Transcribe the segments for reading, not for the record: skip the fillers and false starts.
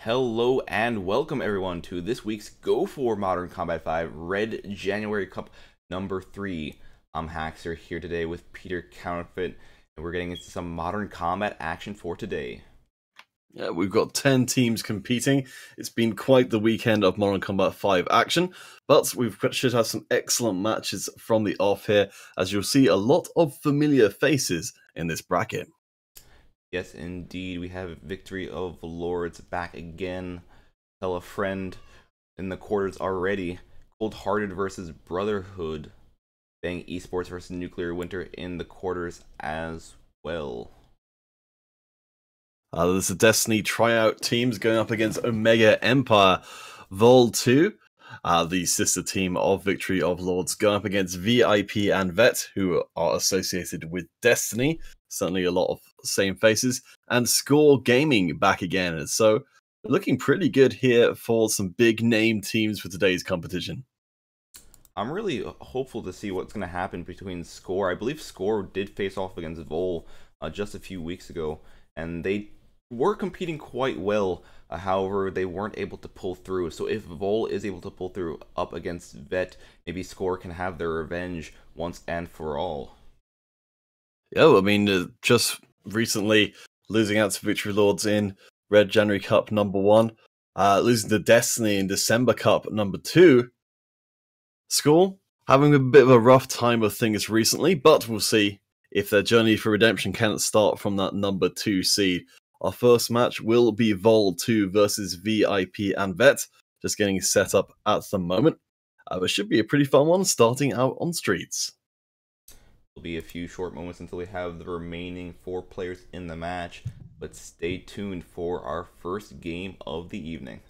Hello and welcome everyone to this week's Go4 Modern Combat 5 Red January Cup number 3. I'm Haxer here today with Peter Counterfeit, and we're getting into some Modern Combat action for today. Yeah, we've got 10 teams competing. It's been quite the weekend of Modern Combat 5 action, but we should have some excellent matches from the off here, as you'll see a lot of familiar faces in this bracket. Yes, indeed, we have Victory of Lords back again. Tell a friend in the quarters already. Cold Hearted versus Brotherhood. Bang Esports versus Nuclear Winter in the quarters as well. There's the Destiny tryout teams going up against Omega Empire. Vol 2, the sister team of Victory of Lords, going up against VIP and Vet, who are associated with Destiny. Certainly a lot of same faces. And Score Gaming back again. So looking pretty good here for some big name teams for today's competition. I'm really hopeful to see what's going to happen between Score. I believe Score did face off against Vol just a few weeks ago, and they were competing quite well. However, they weren't able to pull through. So if Vol is able to pull through up against Vet, maybe Score can have their revenge once and for all. Yeah, I mean, just recently losing out to Victory Lords in Red January Cup number 1, losing to Destiny in December Cup number 2. Score having a bit of a rough time of things recently, but we'll see if their journey for redemption can start from that number 2 seed. Our first match will be Vol 2 versus VIP and Vet, just getting set up at the moment. It should be a pretty fun one starting out on Streets. It'll be a few short moments until we have the remaining 4 players in the match, but stay tuned for our first game of the evening.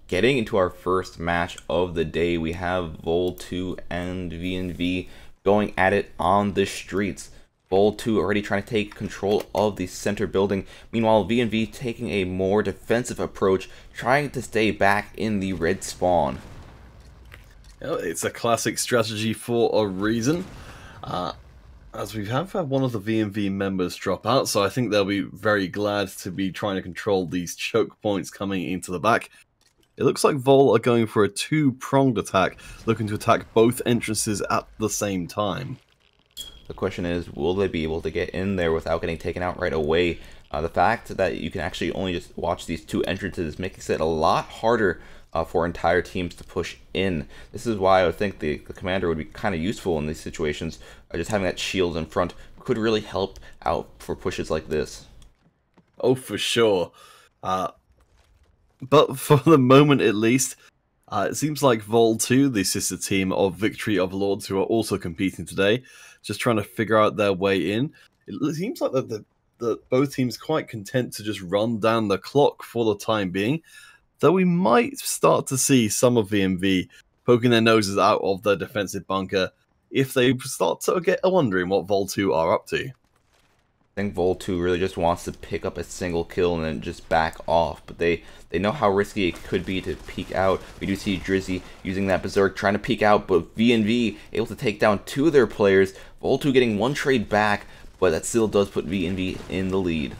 getting into our first match of the day, we have Vol2 and VNV going at it on the streets. Vol2 already trying to take control of the center building. Meanwhile, VNV taking a more defensive approach, trying to stay back in the red spawn. It's a classic strategy for a reason. As we have had one of the VNV members drop out, so I think they'll be very glad to be trying to control these choke points coming into the back. It looks like Vol are going for a two-pronged attack, looking to attack both entrances at the same time. The question is, will they be able to get in there without getting taken out right away? The fact that you can actually only just watch these two entrances makes it a lot harder for entire teams to push in. This is why I would think the commander would be kind of useful in these situations. Just having that shield in front could really help out for pushes like this. Oh, for sure. But for the moment at least, it seems like Vol 2, the sister team of Victory of Lords, who are also competing today, just trying to figure out their way in. It seems like that both teams quite content to just run down the clock for the time being, though we might start to see some of VNV poking their noses out of their defensive bunker if they start to get wondering what Vol 2 are up to. I think Vol 2 really just wants to pick up a single kill and then just back off, but they know how risky it could be to peek out. We do see Drizzy using that Berserk, trying to peek out, but VNV able to take down two of their players. Vol 2 getting one trade back, but that still does put VNV in the lead.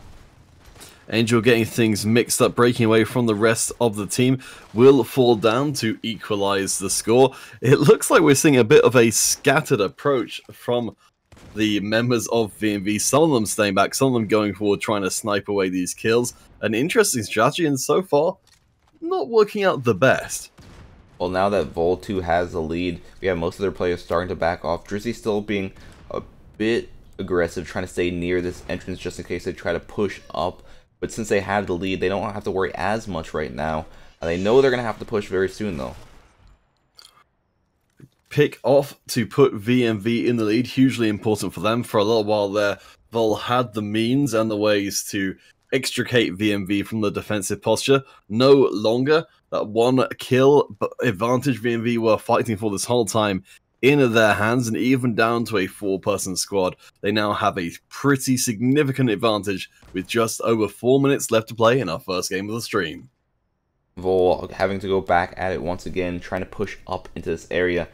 Angel getting things mixed up, breaking away from the rest of the team, will fall down to equalize the score. It looks like we're seeing a bit of a scattered approach from the members of VNV, some of them staying back, some of them going forward trying to snipe away these kills. An interesting strategy, and so far, not working out the best. Well, now that Vol 2 has the lead, we have most of their players starting to back off. Drizzy still being a bit aggressive, trying to stay near this entrance just in case they try to push up. But since they have the lead, they don't have to worry as much right now. They know they're going to have to push very soon, though. Pick off to put VNV in the lead, hugely important for them. For a little while there, Vol had the means and the ways to extricate VNV from the defensive posture. No longer. That one kill advantage VNV were fighting for this whole time in their hands, and even down to a 4-person squad, they now have a pretty significant advantage with just over 4 minutes left to play in our first game of the stream. Vol having to go back at it once again, trying to push up into this area.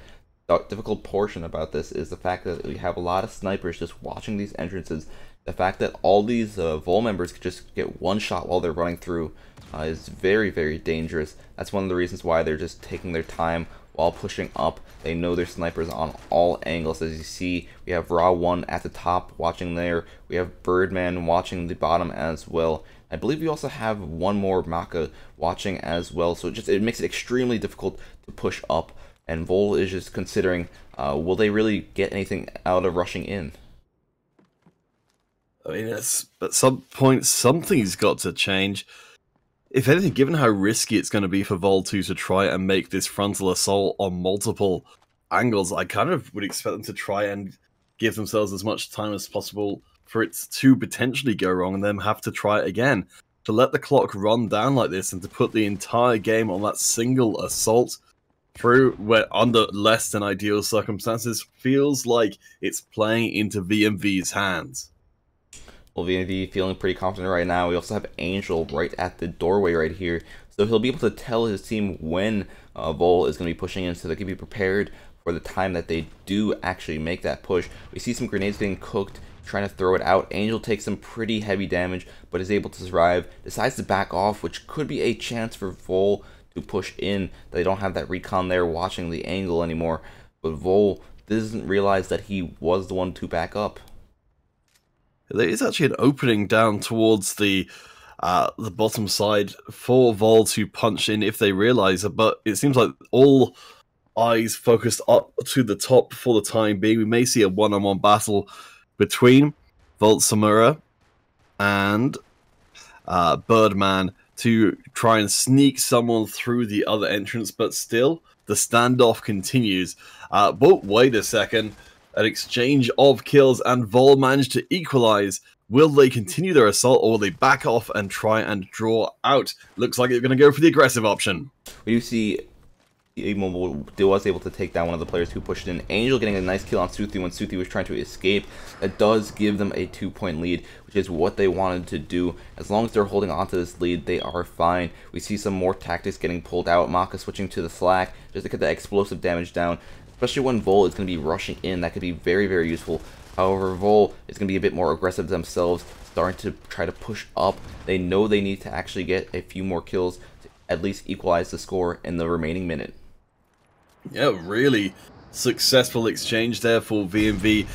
The difficult portion about this is the fact that we have a lot of snipers just watching these entrances. The fact that all these Vol members could just get one shot while they're running through is very, very dangerous. That's one of the reasons why they're just taking their time while pushing up. They know their snipers on all angles. As you see, we have Raw1 at the top watching there. We have Birdman watching the bottom as well. I believe we also have one more Maka watching as well. So it makes it extremely difficult to push up. And Vol is just considering, will they really get anything out of rushing in? I mean, at some point, something's got to change. If anything, given how risky it's going to be for Vol 2 to try and make this frontal assault on multiple angles, I kind of would expect them to try and give themselves as much time as possible for it to potentially go wrong and then have to try it again. To let the clock run down like this and to put the entire game on that single assault through where under less than ideal circumstances feels like it's playing into VNV's hands. Well, VNV feeling pretty confident right now. We also have Angel right at the doorway right here. So he'll be able to tell his team when Vol is going to be pushing in so they can be prepared for the time that they do actually make that push. We see some grenades being cooked, trying to throw it out. Angel takes some pretty heavy damage, but is able to survive. Decides to back off, which could be a chance for Vol to push in. They don't have that recon there watching the angle anymore. But Vol doesn't realize that he was the one to back up. There is actually an opening down towards the bottom side for Vol to punch in if they realize it, but it seems like all eyes focused up to the top for the time being. We may see a one-on-one battle between Volt Samura and Birdman to try and sneak someone through the other entrance, but still, the standoff continues. But wait a second. An exchange of kills, and Vol managed to equalize. Will they continue their assault, or will they back off and try and draw out? Looks like they're going to go for the aggressive option. We do see Mobile was able to take down one of the players who pushed in. Angel getting a nice kill on Suthi when Suthi was trying to escape. It does give them a 2-point lead, which is what they wanted to do. As long as they're holding on to this lead, they are fine. We see some more tactics getting pulled out. Maka switching to the Slack just to get that explosive damage down, especially when Vol is going to be rushing in. That could be very, very useful. However, Vol is going to be a bit more aggressive themselves, starting to try to push up. They know they need to actually get a few more kills to at least equalize the score in the remaining minute. Yeah, really successful exchange there for VMV,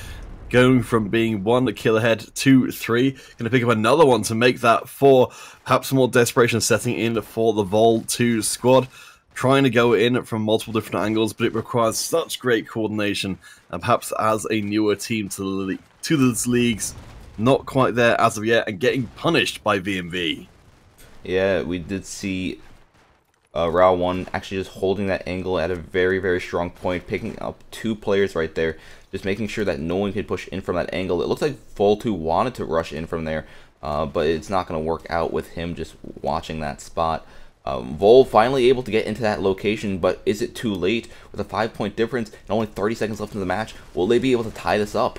going from being 1 kill ahead to 3. Going to pick up another one to make that 4. Perhaps more desperation setting in for the Vol 2 squad, trying to go in from multiple different angles, but it requires such great coordination, and perhaps as a newer team to this league's not quite there as of yet, and getting punished by VMV. Yeah, we did see Rao 1 actually just holding that angle at a very, very strong point, picking up 2 players right there, just making sure that no one could push in from that angle. It looks like Vol 2 wanted to rush in from there, but it's not going to work out with him just watching that spot. Vol finally able to get into that location, but is it too late? With a 5-point difference and only 30 seconds left in the match, will they be able to tie this up?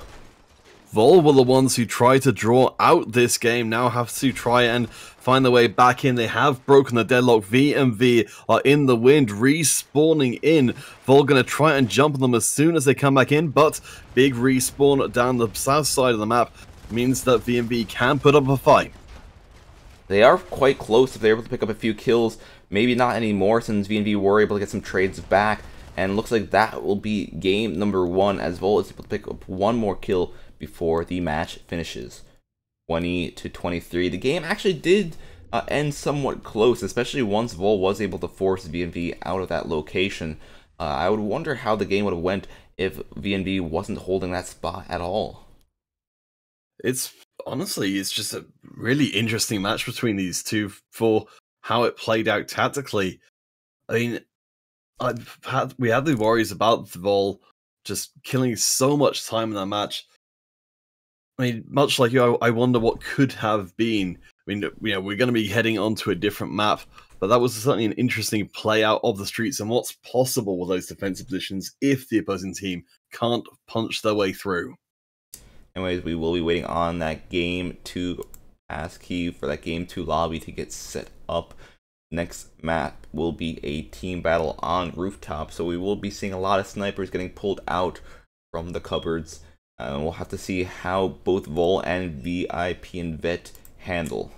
Vol were the ones who tried to draw out this game, now have to try and find their way back in. They have broken the deadlock. VMV are in the wind, respawning in. Vol gonna try and jump on them as soon as they come back in, but big respawn down the south side of the map means that VMV can put up a fight. They are quite close if they're able to pick up a few kills. Maybe not anymore, since VMV were able to get some trades back, and looks like that will be game number 1 as Vol is able to pick up 1 more kill before the match finishes. 20-23. The game actually did end somewhat close, especially once Vol was able to force VMV out of that location. I would wonder how the game would have went if VMV wasn't holding that spot at all. It's just a really interesting match between these two for how it played out tactically. I mean, we had the worries about Vol just killing so much time in that match. I mean, much like you, I wonder what could have been. I mean, you know, we're going to be heading onto a different map, but that was certainly an interesting play out of the streets and what's possible with those defensive positions if the opposing team can't punch their way through. Anyways, we will be waiting on that game 2 passkey for that game 2 lobby to get set up. Next map will be a team battle on rooftop, so we will be seeing a lot of snipers getting pulled out from the cupboards. We'll have to see how both Vol and VIP and Vet handle.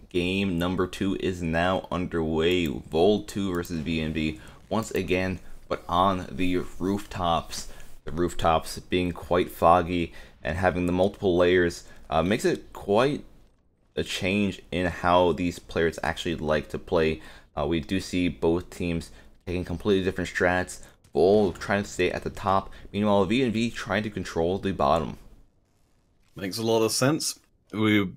Game number 2 is now underway. Vol 2 versus VNV once again, but on the rooftops. The rooftops being quite foggy and having the multiple layers makes it quite a change in how these players actually like to play. We do see both teams taking completely different strats. Vol trying to stay at the top, meanwhile VNV trying to control the bottom. Makes a lot of sense. We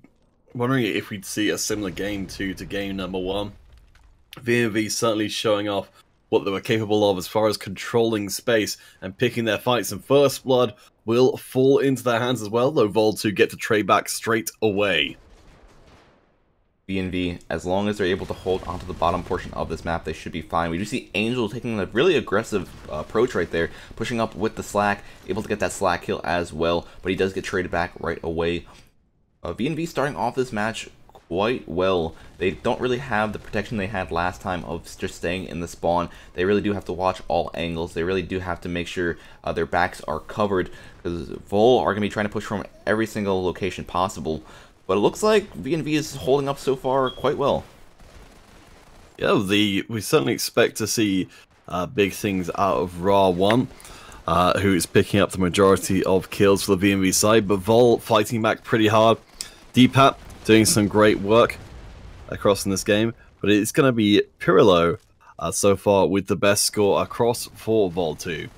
Wondering if we'd see a similar game to game number 1. VMV certainly showing off what they were capable of as far as controlling space and picking their fights, and First Blood will fall into their hands as well, though Vol2 get to trade back straight away. VNV, as long as they're able to hold onto the bottom portion of this map, they should be fine. We do see Angel taking a really aggressive approach right there, pushing up with the Slack, able to get that Slack kill as well, but he does get traded back right away. VNV starting off this match quite well. They don't really have the protection they had last time of just staying in the spawn. They really do have to watch all angles. They really do have to make sure their backs are covered, because Vol are going to be trying to push from every single location possible. But it looks like VNV is holding up so far quite well. Yeah, we certainly expect to see big things out of Ra1, who is picking up the majority of kills for the VNV side, but Vol fighting back pretty hard. Deepat doing some great work across in this game, but it's going to be Pirillo so far with the best score across for Vol2.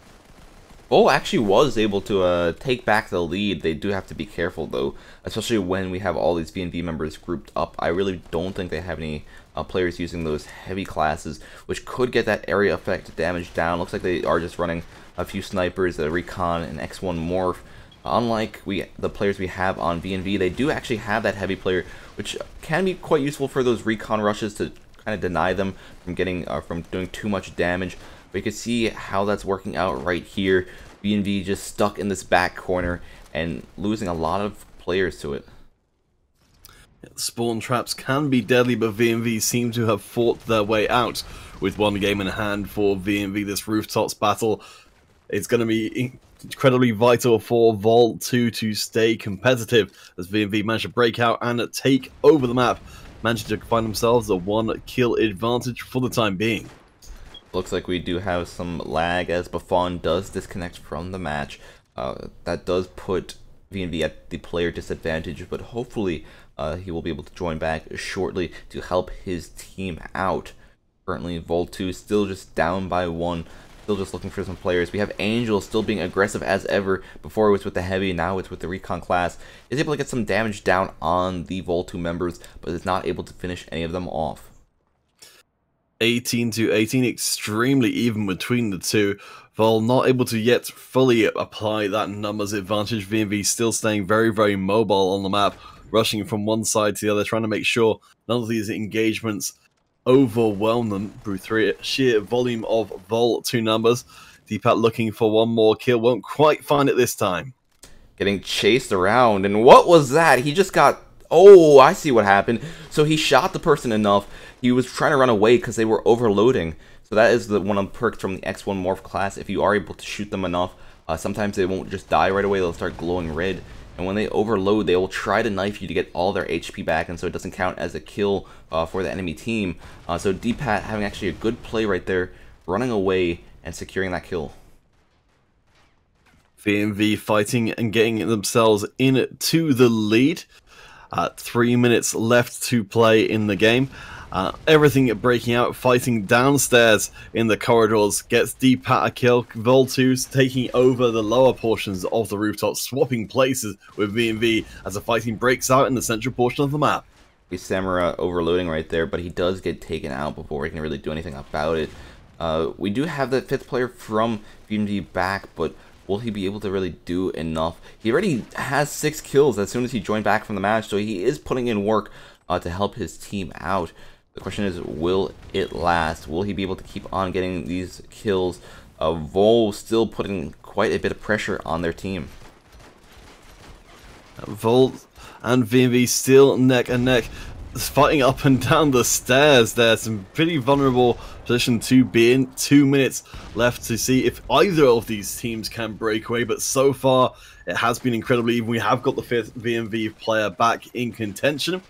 Vol actually was able to take back the lead. They do have to be careful though, especially when we have all these VNV members grouped up. I really don't think they have any players using those heavy classes, which could get that area effect damage down. Looks like they are just running a few snipers, a recon, and X1 morph. Unlike the players we have on VNV, they do actually have that heavy player, which can be quite useful for those recon rushes to kind of deny them from getting from doing too much damage. But you can see how that's working out right here. VNV just stuck in this back corner and losing a lot of players to it. Spawn traps can be deadly, but VNV seem to have fought their way out. With one game in hand for VNV, this rooftops battle, it's going to be incredibly vital for Vol2 to stay competitive, as VNV managed to break out and take over the map, managing to find themselves a 1-kill advantage for the time being. Looks like we do have some lag as Buffon does disconnect from the match. That does put VNV at the player disadvantage, but hopefully he will be able to join back shortly to help his team out. Currently, Vol2 still just down by 1, still just looking for some players. We have Angel still being aggressive as ever. Before it was with the heavy, now it's with the recon class. Is able to get some damage down on the Vol2 members, but is not able to finish any of them off. 18-18, extremely even between the two. Vol not able to yet fully apply that numbers advantage. VNV still staying very, very mobile on the map, rushing from one side to the other, trying to make sure none of these engagements overwhelm them through sheer volume of Vol 2 numbers. Deepat looking for one more kill, won't quite find it this time. Getting chased around, and what was that? He just got... Oh, I see what happened. So he shot the person enough. He was trying to run away because they were overloading. So that is one of the perks from the X1 morph class. If you are able to shoot them enough, sometimes they won't just die right away. They'll start glowing red. And when they overload, they will try to knife you to get all their HP back, and so it doesn't count as a kill for the enemy team. So Deepat having actually a good play right there, running away and securing that kill. VNV fighting and getting themselves into the lead. 3 minutes left to play in the game. Everything breaking out, fighting downstairs in the corridors, gets Deepat a kill. Vol2's taking over the lower portions of the rooftop, swapping places with VNV as the fighting breaks out in the central portion of the map. Samura overloading right there, but he does get taken out before he can really do anything about it. We do have the 5th player from VNV back, but will he be able to really do enough? He already has 6 kills as soon as he joined back from the match, so he is putting in work to help his team out. The question is, will it last? Will he be able to keep on getting these kills? Vol still putting quite a bit of pressure on their team. Vol and VNV still neck and neck, fighting up and down the stairs there. Some pretty vulnerable position to be in. 2 minutes left to see if either of these teams can break away, but so far it has been incredibly even. We have got the 5th VNV player back in contention,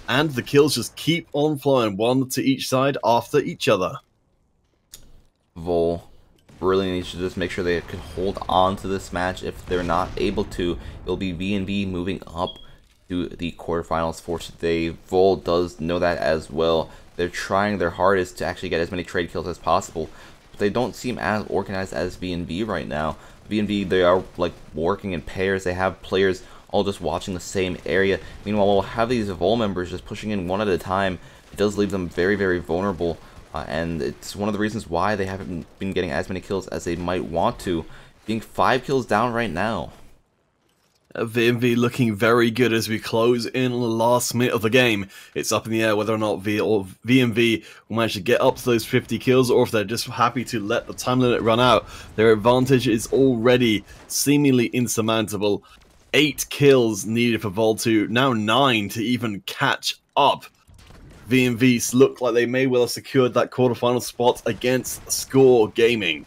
and the kills just keep on flowing, one to each side after each other. Vol really needs to just make sure they can hold on to this match. If they're not able to, it'll be VNV moving up to the quarterfinals for today. Vol does know that as well. They're trying their hardest to actually get as many trade kills as possible, but they don't seem as organized as VNV right now. VNV, they are like working in pairs. They have players all just watching the same area. Meanwhile, we'll have these Vol members just pushing in one at a time. It does leave them very, very vulnerable, and it's one of the reasons why they haven't been getting as many kills as they might want to, being 5 kills down right now. VMV looking very good as we close in on the last minute of the game. It's up in the air whether or not VMV will manage to get up to those 50 kills, or if they're just happy to let the time limit run out. Their advantage is already seemingly insurmountable. 8 kills needed for Vol2, now 9 to even catch up. VMV look like they may well have secured that quarterfinal spot against Score Gaming.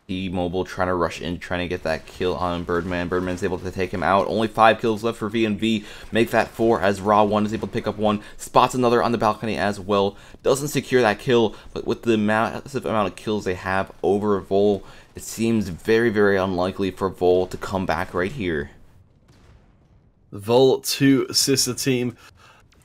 T-Mobile trying to rush in, trying to get that kill on Birdman. Birdman's able to take him out. Only 5 kills left for VMV. Make that 4 as Raw1 is able to pick up 1. Spots another on the balcony as well. Doesn't secure that kill, but with the massive amount of kills they have over Vol, it seems very, very unlikely for Vol to come back right here. The Vol 2 sister team,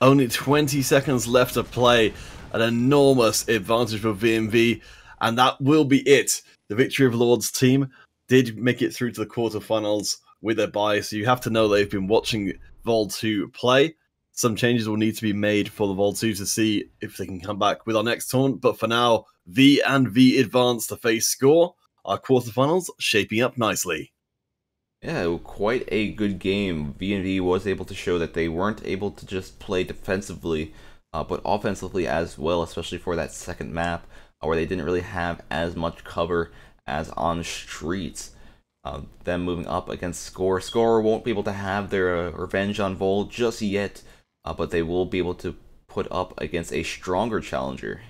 only 20 seconds left to play. An enormous advantage for VMV, and that will be it. The Victory of Lords team did make it through to the quarterfinals with their bye, so you have to know they've been watching Vol 2 play. Some changes will need to be made for the Vol 2 to see if they can come back with our next tournament, but for now, V and V advance to face Score. Our quarterfinals shaping up nicely. Yeah, quite a good game. V&V was able to show that they weren't able to just play defensively, but offensively as well, especially for that second map, where they didn't really have as much cover as on Streets. Them moving up against Score. Score won't be able to have their revenge on Vol just yet, but they will be able to put up against a stronger challenger.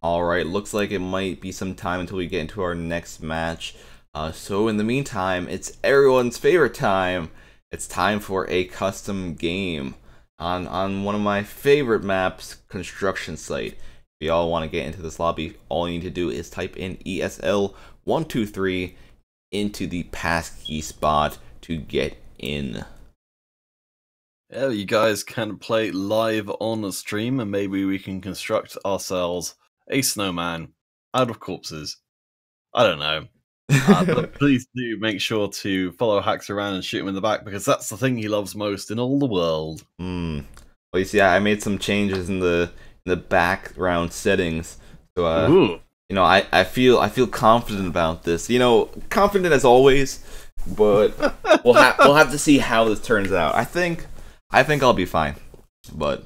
Alright, looks like it might be some time until we get into our next match. So in the meantime, it's everyone's favorite time. It's time for a custom game on one of my favorite maps, Construction Site. If y'all want to get into this lobby, all you need to do is type in ESL123 into the passkey spot to get in. Yeah, you guys can play live on the stream, and maybe we can construct ourselves a snowman out of corpses. I don't know. But please do make sure to follow Hacks around and shoot him in the back, because that's the thing he loves most in all the world. Well, you see, I made some changes in the background settings. So, you know, I feel confident about this. You know, confident as always, but we'll have to see how this turns out. I think I'll be fine, but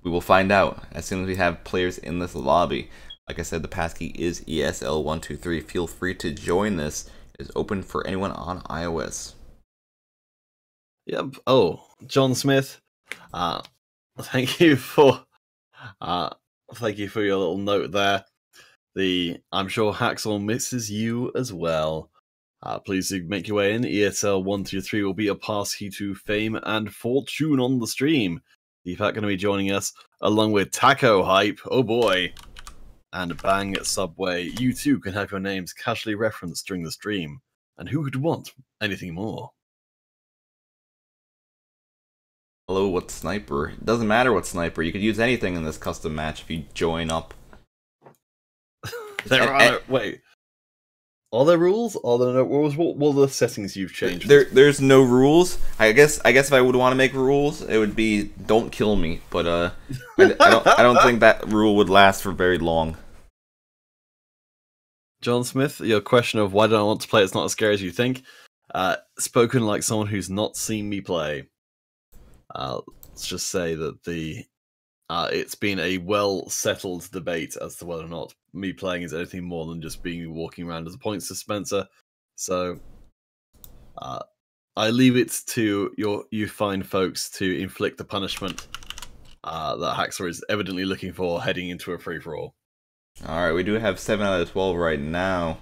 we will find out as soon as we have players in this lobby. Like I said, the passkey is ESL123. Feel free to join this. It is open for anyone on iOS. Yep. Oh, John Smith, thank you for your little note there. I'm sure Haxel misses you as well. Please do make your way in. ESL123 will be a passkey to fame and fortune on the stream. Deepak going to be joining us along with Taco Hype. Oh boy. And Bang Subway. You too can have your names casually referenced during the stream. And who could want anything more? Hello, what sniper? It doesn't matter what sniper. You could use anything in this custom match if you join up. Wait. Are there rules? Are there no rules? What are the settings you've changed? There's no rules. I guess if I would want to make rules, it would be don't kill me. But I don't think that rule would last for very long. John Smith, your question of why don't I want to play it's not as scary as you think. Spoken like someone who's not seen me play. Let's just say that it's been a well-settled debate as to whether or not me playing is anything more than just being walking around as a points dispenser. So, I leave it to you fine folks to inflict the punishment that Haxor is evidently looking for heading into a free-for-all. Alright, we do have 7 out of 12 right now.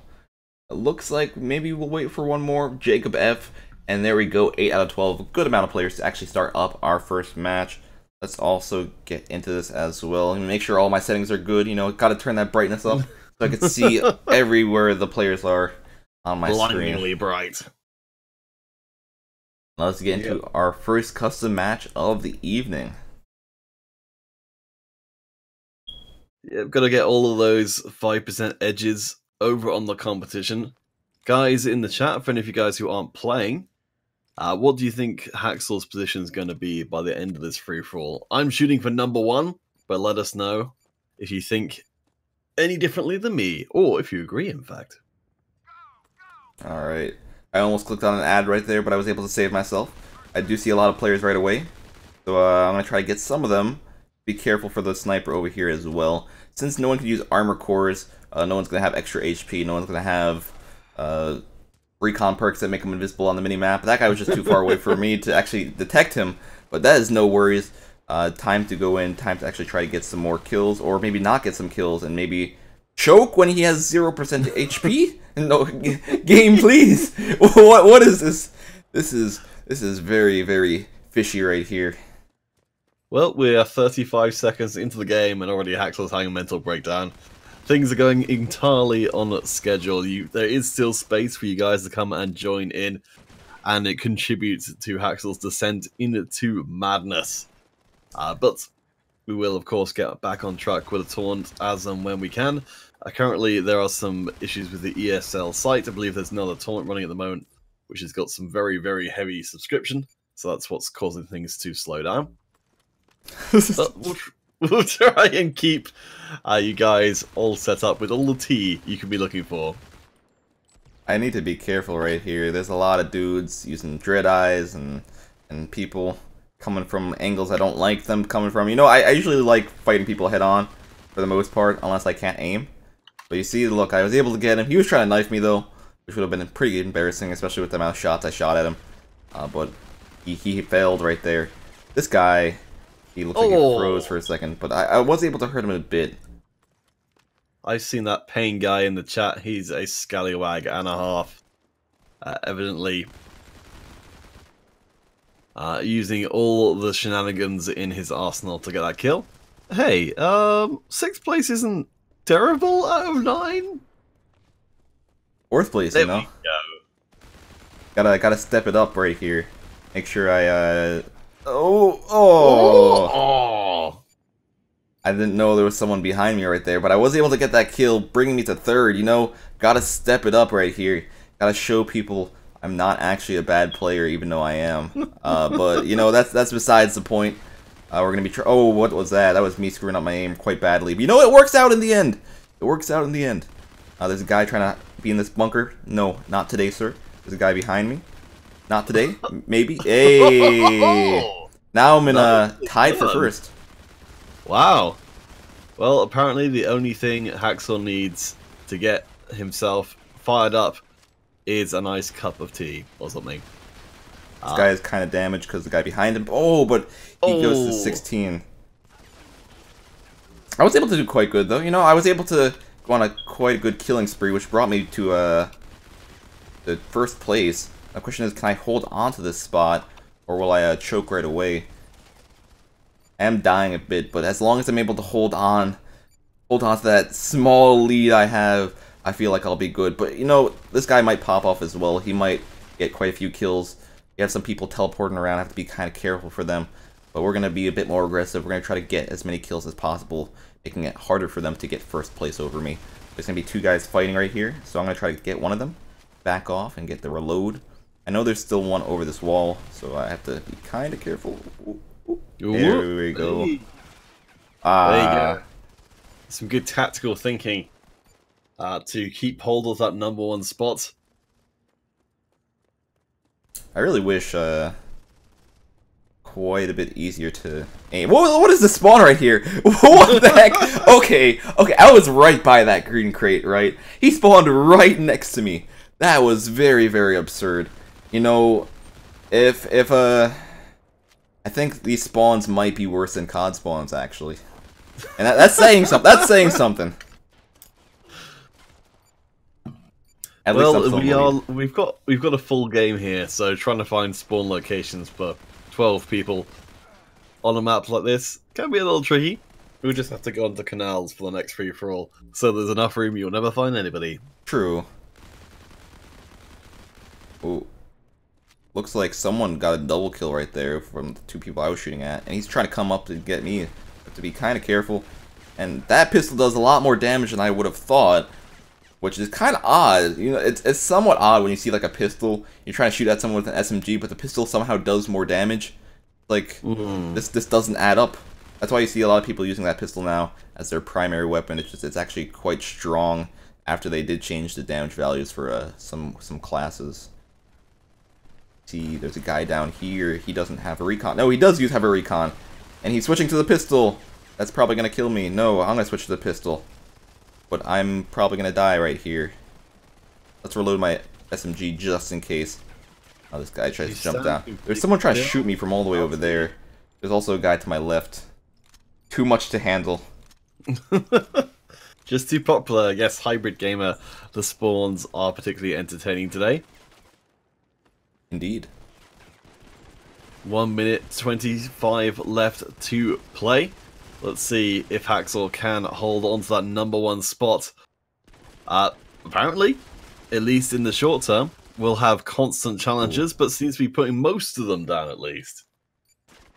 It looks like maybe we'll wait for one more. Jacob F. And there we go, 8 out of 12. A good amount of players to actually start up our first match. Let's also get into this as well. And make sure all my settings are good. You know, gotta turn that brightness up so I can see everywhere the players are on my screen. Blindingly bright. Now let's get into our first custom match of the evening. Yep, gotta get all of those 5% edges over on the competition. Guys in the chat, for any of you guys who aren't playing, what do you think Haxel's position is going to be by the end of this free-for-all? I'm shooting for number 1, but let us know if you think any differently than me, or if you agree, in fact. Alright. I almost clicked on an ad right there, but I was able to save myself. I do see a lot of players right away, so I'm going to try to get some of them. Be careful for the sniper over here as well. Since no one can use armor cores, no one's going to have extra HP, no one's going to have recon perks that make him invisible on the minimap. That guy was just too far away for me to actually detect him, but that is no worries. Time to go in, time to actually try to get some more kills, or maybe not get some kills, and maybe choke when he has 0% HP? No, game, please! What is this? This is very, very fishy right here. Well, we are 35 seconds into the game, and already Haxel's having a mental breakdown. Things are going entirely on schedule. There is still space for you guys to come and join in, and it contributes to Haxel's descent into madness. But we will, of course, get back on track with a taunt as and when we can. Currently, there are some issues with the ESL site. I believe there's another taunt running at the moment, which has got some very, very heavy subscription. So that's what's causing things to slow down. But we'll try and keep you guys all set up with all the tea you can be looking for. I need to be careful right here. There's a lot of dudes using dread eyes and people coming from angles I don't like them coming from. You know, I usually like fighting people head on for the most part, unless I can't aim. But you see, look, I was able to get him. He was trying to knife me though, which would have been pretty embarrassing, especially with the amount of shots I shot at him. But he failed right there. This guy, he looked like he froze for a second, but I was able to hurt him a bit. I've seen that Pain guy in the chat. He's a scallywag and a half. Evidently using all the shenanigans in his arsenal to get that kill. Hey, 6th place isn't terrible out of 9. 4th place, There you know. we go. Gotta step it up right here. Make sure I Oh! I didn't know there was someone behind me right there, but I was able to get that kill, bringing me to 3rd. You know, gotta step it up right here. Gotta show people I'm not actually a bad player, even though I am. But you know, that's besides the point. We're gonna be oh, what was that? That was me screwing up my aim quite badly. But you know, it works out in the end. It works out in the end. There's a guy trying to be in this bunker. No, not today, sir. There's a guy behind me. Not today. Maybe. Hey. Now I'm in tied for 1st. Wow. Well, apparently the only thing Haxel needs to get himself fired up is a nice cup of tea or something. This guy is kind of damaged because the guy behind him. Oh, but he goes to 16. I was able to do quite good, though. You know, I was able to go on a quite good killing spree, which brought me to the 1st place. The question is, can I hold on to this spot, or will I choke right away? I am dying a bit, but as long as I'm able to hold on to that small lead I have, I feel like I'll be good. But, you know, this guy might pop off as well. He might get quite a few kills. You have some people teleporting around. I have to be kind of careful for them. But we're going to be a bit more aggressive. We're going to try to get as many kills as possible, making it harder for them to get 1st place over me. There's going to be 2 guys fighting right here, so I'm going to try to get one of them, back off, and get the reload. I know there's still one over this wall, so I have to be kind of careful. There we go. There you go. Some good tactical thinking to keep hold of that #1 spot. I really wish quite a bit easier to aim. What is the spawn right here? What the heck? Okay, I was right by that green crate, right? He spawned right next to me. That was very, very absurd. You know, if I think these spawns might be worse than COD spawns, actually. And that's saying something. That's saying something. Well, we've got a full game here, so trying to find spawn locations for 12 people on a map like this can be a little tricky. We'll just have to go onto canals for the next free-for-all, so there's enough room you'll never find anybody. True. Ooh. Looks like someone got a double kill right there from the 2 people I was shooting at, and he's trying to come up to get me. Have to be kind of careful. And that pistol does a lot more damage than I would have thought, which is kind of odd. You know, it's somewhat odd when you see like a pistol, you're trying to shoot at someone with an SMG, but the pistol somehow does more damage. Like, this doesn't add up. That's why you see a lot of people using that pistol now as their primary weapon. It's actually quite strong after they did change the damage values for some classes. See, there's a guy down here. He doesn't have a recon. No, he does have a recon, and he's switching to the pistol. That's probably gonna kill me. No, I'm gonna switch to the pistol, but I'm probably gonna die right here. Let's reload my SMG just in case. Oh, this guy tries to jump down. There's someone trying to shoot me from all the way over there. There's also a guy to my left. Too much to handle. Just too popular. Yes, Hybrid Gamer, the spawns are particularly entertaining today. Indeed. 1 minute 25 left to play. Let's see if Haxel can hold on to that #1 spot. Apparently, at least in the short term, we'll have constant challenges, but seems to be putting most of them down at least.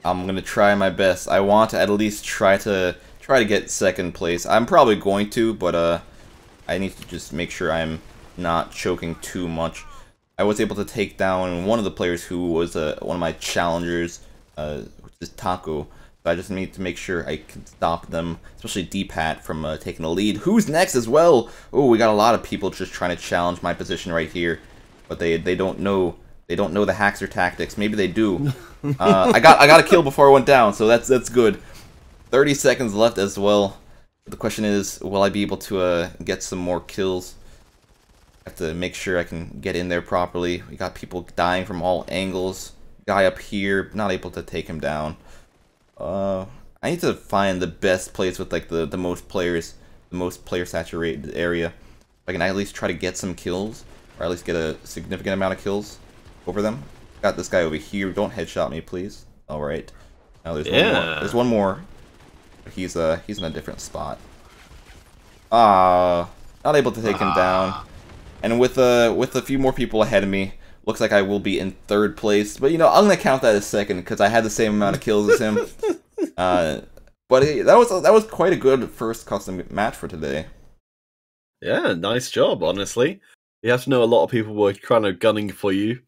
I'm gonna try my best. I want to at least try to get 2nd place. I'm probably going to, but I need to just make sure I'm not choking too much. I was able to take down one of the players who was one of my challengers, which is Taco. So I just need to make sure I can stop them, especially D-Pat, from taking the lead. Who's next as well? Oh, we got a lot of people just trying to challenge my position right here, but they don't know the Haxer tactics. Maybe they do. I got a kill before I went down, so that's good. 30 seconds left as well. The question is, will I be able to get some more kills? Have to make sure I can get in there properly. We got people dying from all angles. Guy up here, not able to take him down. I need to find the best place with like the most players the most player saturated area. I can at least try to get some kills, or at least get a significant amount of kills over them. Got this guy over here. Don't headshot me, please. All right. Now there's one more. There's one more. But he's in a different spot. Not able to take him down. And with a few more people ahead of me, looks like I will be in 3rd place. But you know, I'm gonna count that as 2nd because I had the same amount of kills as him. But that was quite a good first custom match for today. Yeah, nice job. Honestly, you have to know a lot of people were kind of gunning for you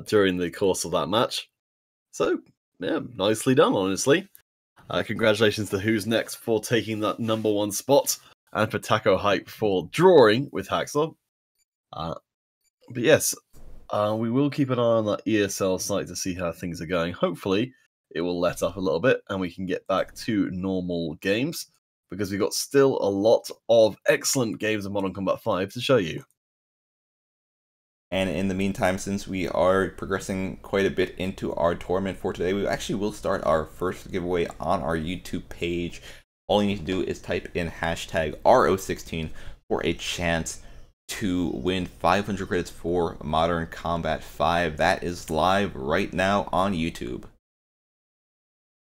during the course of that match. So yeah, nicely done. Honestly, congratulations to Who's Next for taking that #1 spot, and for Taco Hype for drawing with Hacksaw. But yes, we will keep an eye on that ESL site to see how things are going. Hopefully, it will let up a little bit and we can get back to normal games, because we've got still a lot of excellent games of Modern Combat 5 to show you. And in the meantime, since we are progressing quite a bit into our tournament for today, we actually will start our first giveaway on our YouTube page. All you need to do is type in hashtag RO16 for a chance to win 500 credits for Modern Combat 5. That is live right now on YouTube.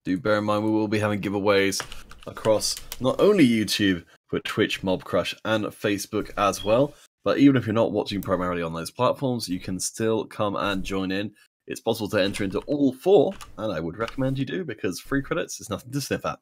Do bear in mind we will be having giveaways across not only YouTube, but Twitch, Mobcrush, and Facebook as well. But even if you're not watching primarily on those platforms, you can still come and join in. It's possible to enter into all 4, and I would recommend you do, because free credits is nothing to sniff at.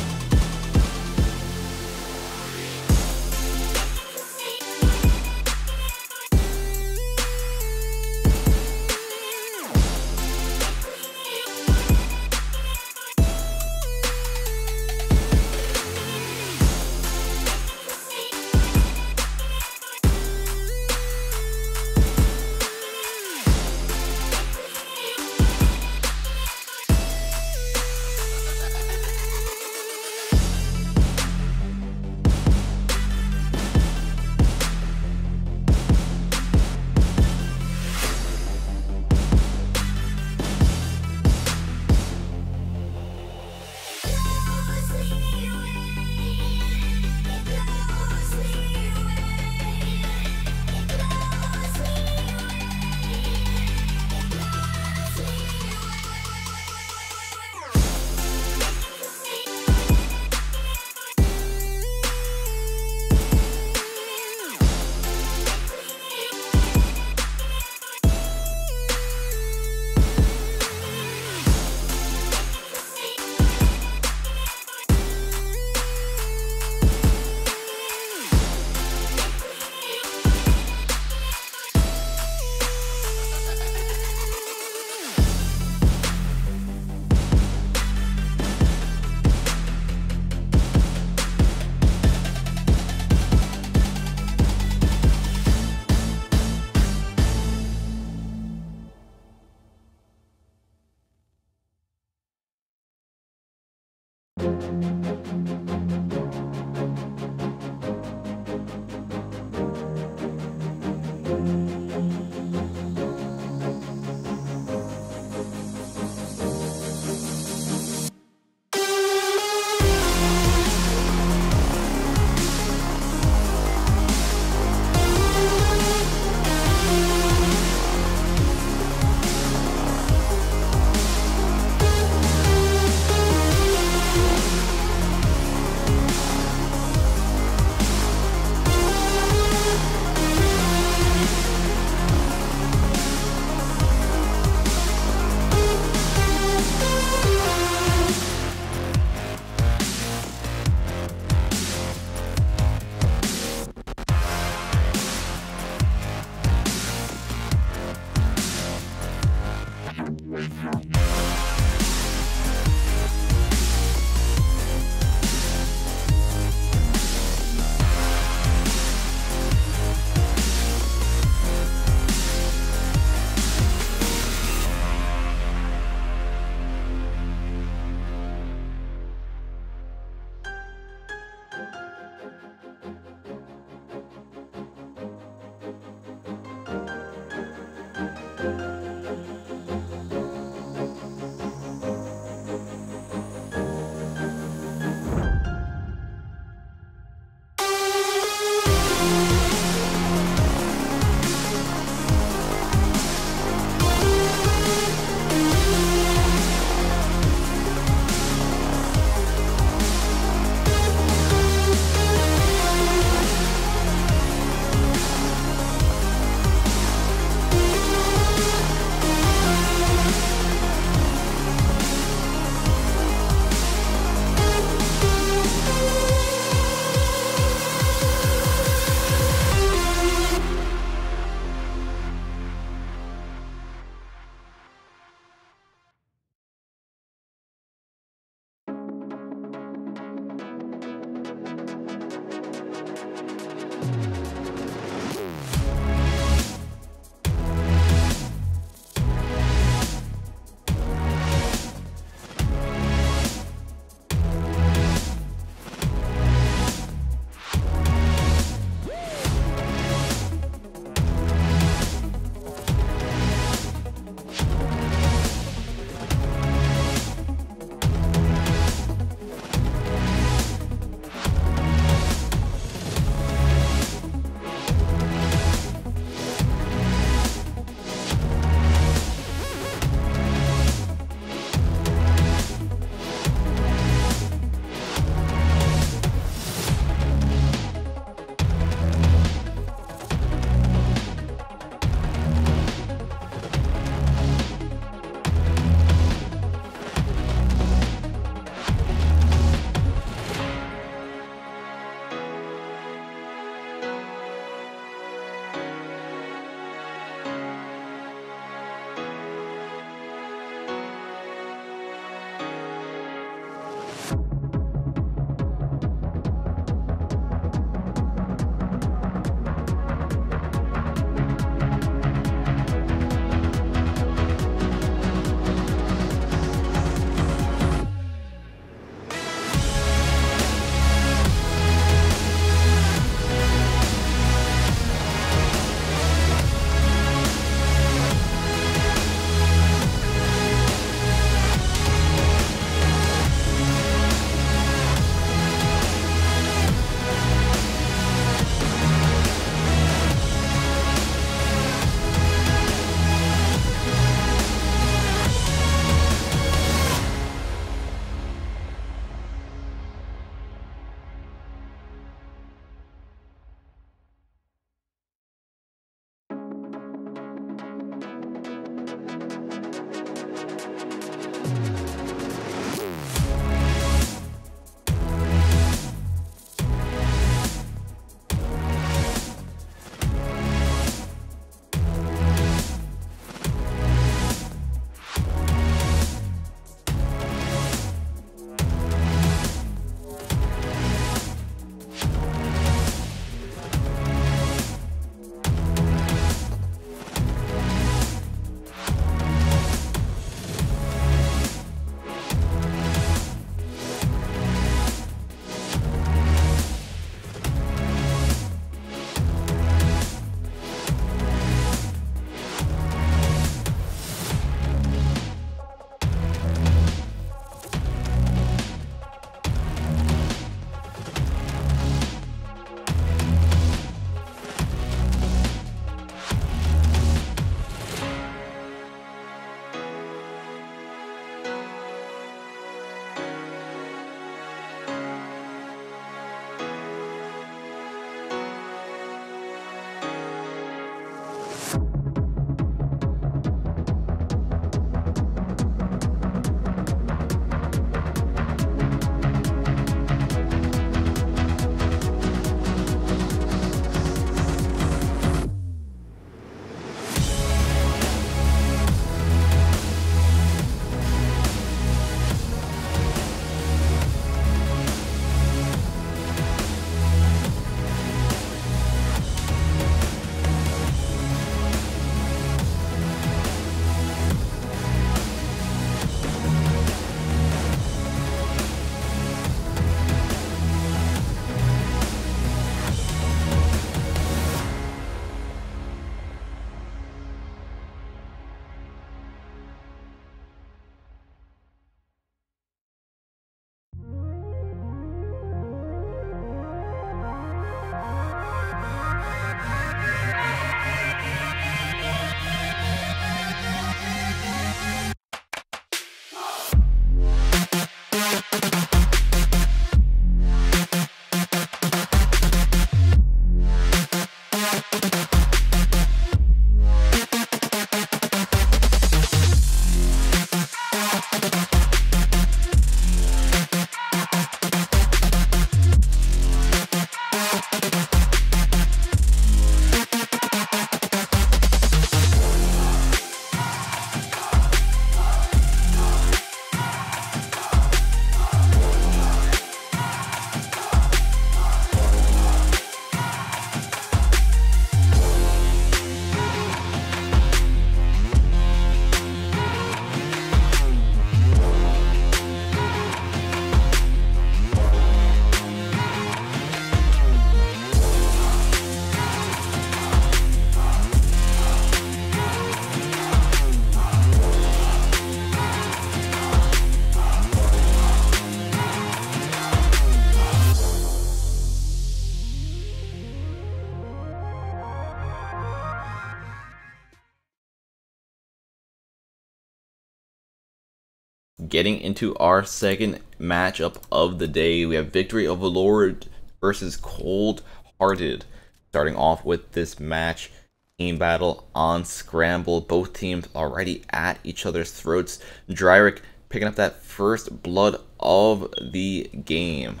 getting into our second matchup of the day. We have Victory of the Lord versus Cold Hearted. Starting off with this match, team battle on Scramble. Both teams already at each other's throats. Dryrick picking up that first blood of the game.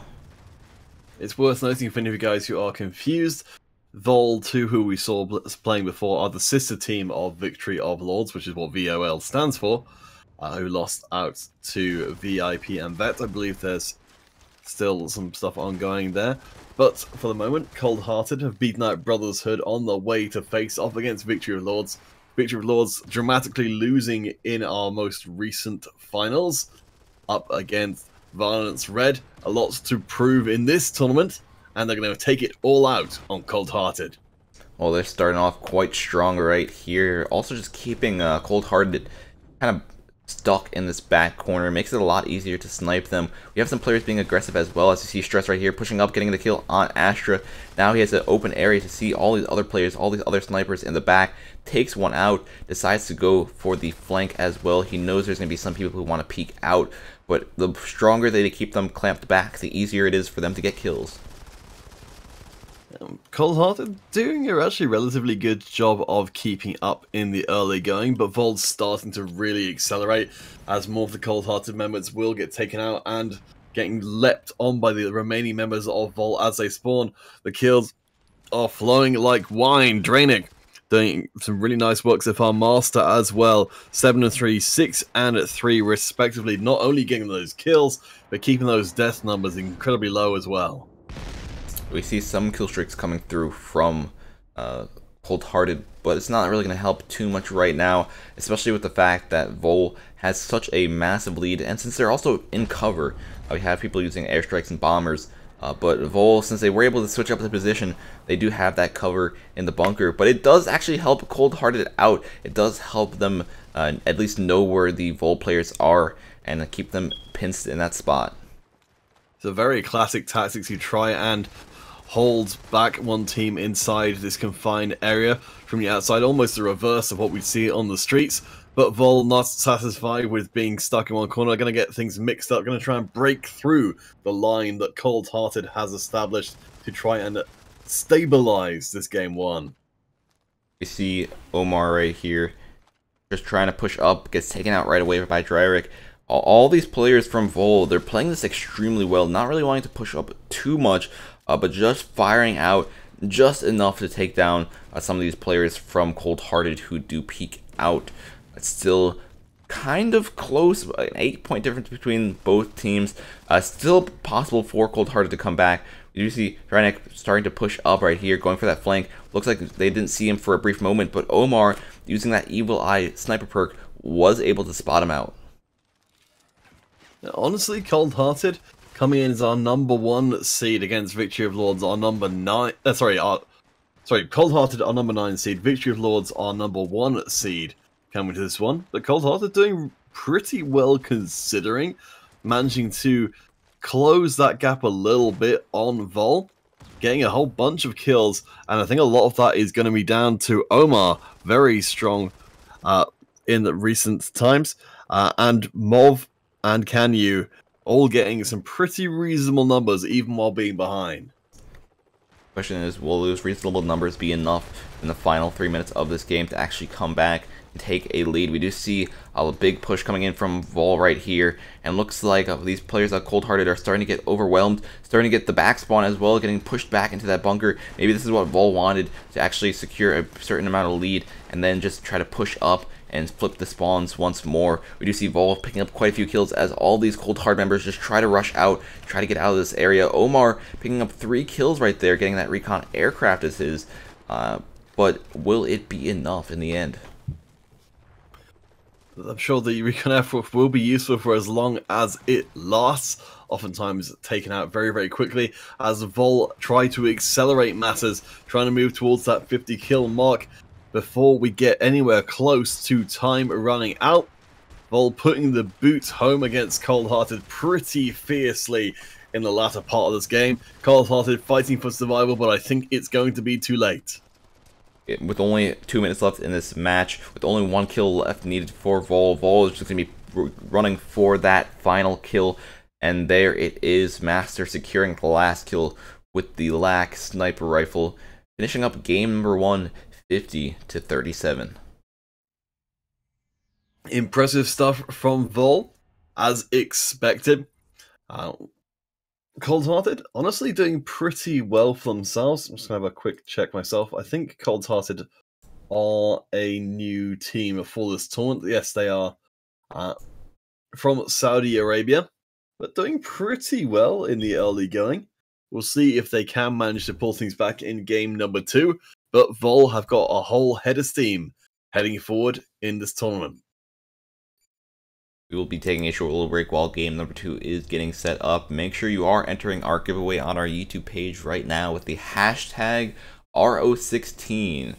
It's worth noting for any of you guys who are confused, Vol 2, who we saw playing before, are the sister team of Victory of Lords, which is what VOL stands for, who lost out to VIP and Vet. I believe there's still some stuff ongoing there. But for the moment, Cold Hearted have beaten out Brotherhood on the way to face off against Victory of Lords. Victory of Lords dramatically losing in our most recent finals, up against Violence Red. A lot to prove in this tournament, and they're going to take it all out on Cold Hearted. Well, they're starting off quite strong right here. Also just keeping Cold Hearted kind of stuck in this back corner makes it a lot easier to snipe them. We have some players being aggressive as well, as you see Stress right here pushing up, getting the kill on Astra. Now he has an open area to see all these other players, all these other snipers in the back. Takes one out, decides to go for the flank as well. He knows there's going to be some people who want to peek out, but the stronger they keep them clamped back, the easier it is for them to get kills. Cold Hearted doing a actually relatively good job of keeping up in the early going, but Vol's starting to really accelerate as more of the Cold Hearted members will get taken out and getting leapt on by the remaining members of Vol as they spawn. The kills are flowing like wine. Draining doing some really nice work so far. Master as well, 7 and 3, 6 and 3 respectively, not only getting those kills, but keeping those death numbers incredibly low as well. We see some kill streaks coming through from Cold Hearted, but it's not really going to help too much right now, especially with the fact that Vol has such a massive lead, and since they're also in cover, we have people using airstrikes and bombers, but Vol, since they were able to switch up the position, they do have that cover in the bunker, but it does actually help Cold Hearted out. It does help them at least know where the Vol players are and keep them pinched in that spot. It's a very classic tactics. You try and hold back one team inside this confined area from the outside, almost the reverse of what we see on the streets. But Vol, not satisfied with being stuck in one corner, are going to get things mixed up, going to try and break through the line that Cold Hearted has established to try and stabilize this game one. We see Omar right here just trying to push up, gets taken out right away by Dryrick. All these players from Vol, they're playing this extremely well, not really wanting to push up too much, but just firing out just enough to take down some of these players from Cold Hearted who do peek out. It's still kind of close, an 8-point difference between both teams. Still possible for Cold Hearted to come back. You see Dryrick starting to push up right here, going for that flank. Looks like they didn't see him for a brief moment, but Omar, using that Evil Eye sniper perk, was able to spot him out. Now, honestly, Cold Hearted coming in as our #1 seed against Victory of Lords, our number 9. Cold Hearted our number 9 seed. Victory of Lords our #1 seed. Coming to this one, but Cold Hearted doing pretty well considering, managing to close that gap a little bit on Vol, getting a whole bunch of kills, and I think a lot of that is going to be down to Omar, very strong in the recent times, and Mov and Canyu all getting some pretty reasonable numbers even while being behind. Question is, will those reasonable numbers be enough in the final 3 minutes of this game to actually come back and take a lead? We do see a big push coming in from Vol right here, and looks like these players at Cold Hearted are starting to get overwhelmed, starting to get the back spawn as well, getting pushed back into that bunker. Maybe this is what Vol wanted, to actually secure a certain amount of lead and then just try to push up and flip the spawns once more. We do see Vol picking up quite a few kills as all these Cold Heart members just try to rush out, try to get out of this area. Omar picking up 3 kills right there, getting that recon aircraft as his, but will it be enough in the end? I'm sure the recon aircraft will be useful for as long as it lasts, oftentimes taken out very, very quickly, as Vol try to accelerate matters, trying to move towards that 50 kill mark before we get anywhere close to time running out. Vol putting the boot home against Cold Hearted pretty fiercely in the latter part of this game. Cold Hearted fighting for survival, but I think it's going to be too late. With only 2 minutes left in this match, with only 1 kill left needed for Vol, Vol is just going to be running for that final kill. And there it is, Master securing the last kill with the LAC sniper rifle, finishing up game number 1, 50-37. Impressive stuff from Vol, as expected. Cold Hearted, honestly, doing pretty well for themselves. I'm just going to have a quick check myself. I think Cold Hearted are a new team for this tournament. Yes, they are from Saudi Arabia, but doing pretty well in the early going. We'll see if they can manage to pull things back in game number 2, but Vol have got a whole head of steam heading forward in this tournament. We will be taking a short little break while game number 2 is getting set up. Make sure you are entering our giveaway on our YouTube page right now with the hashtag RO16.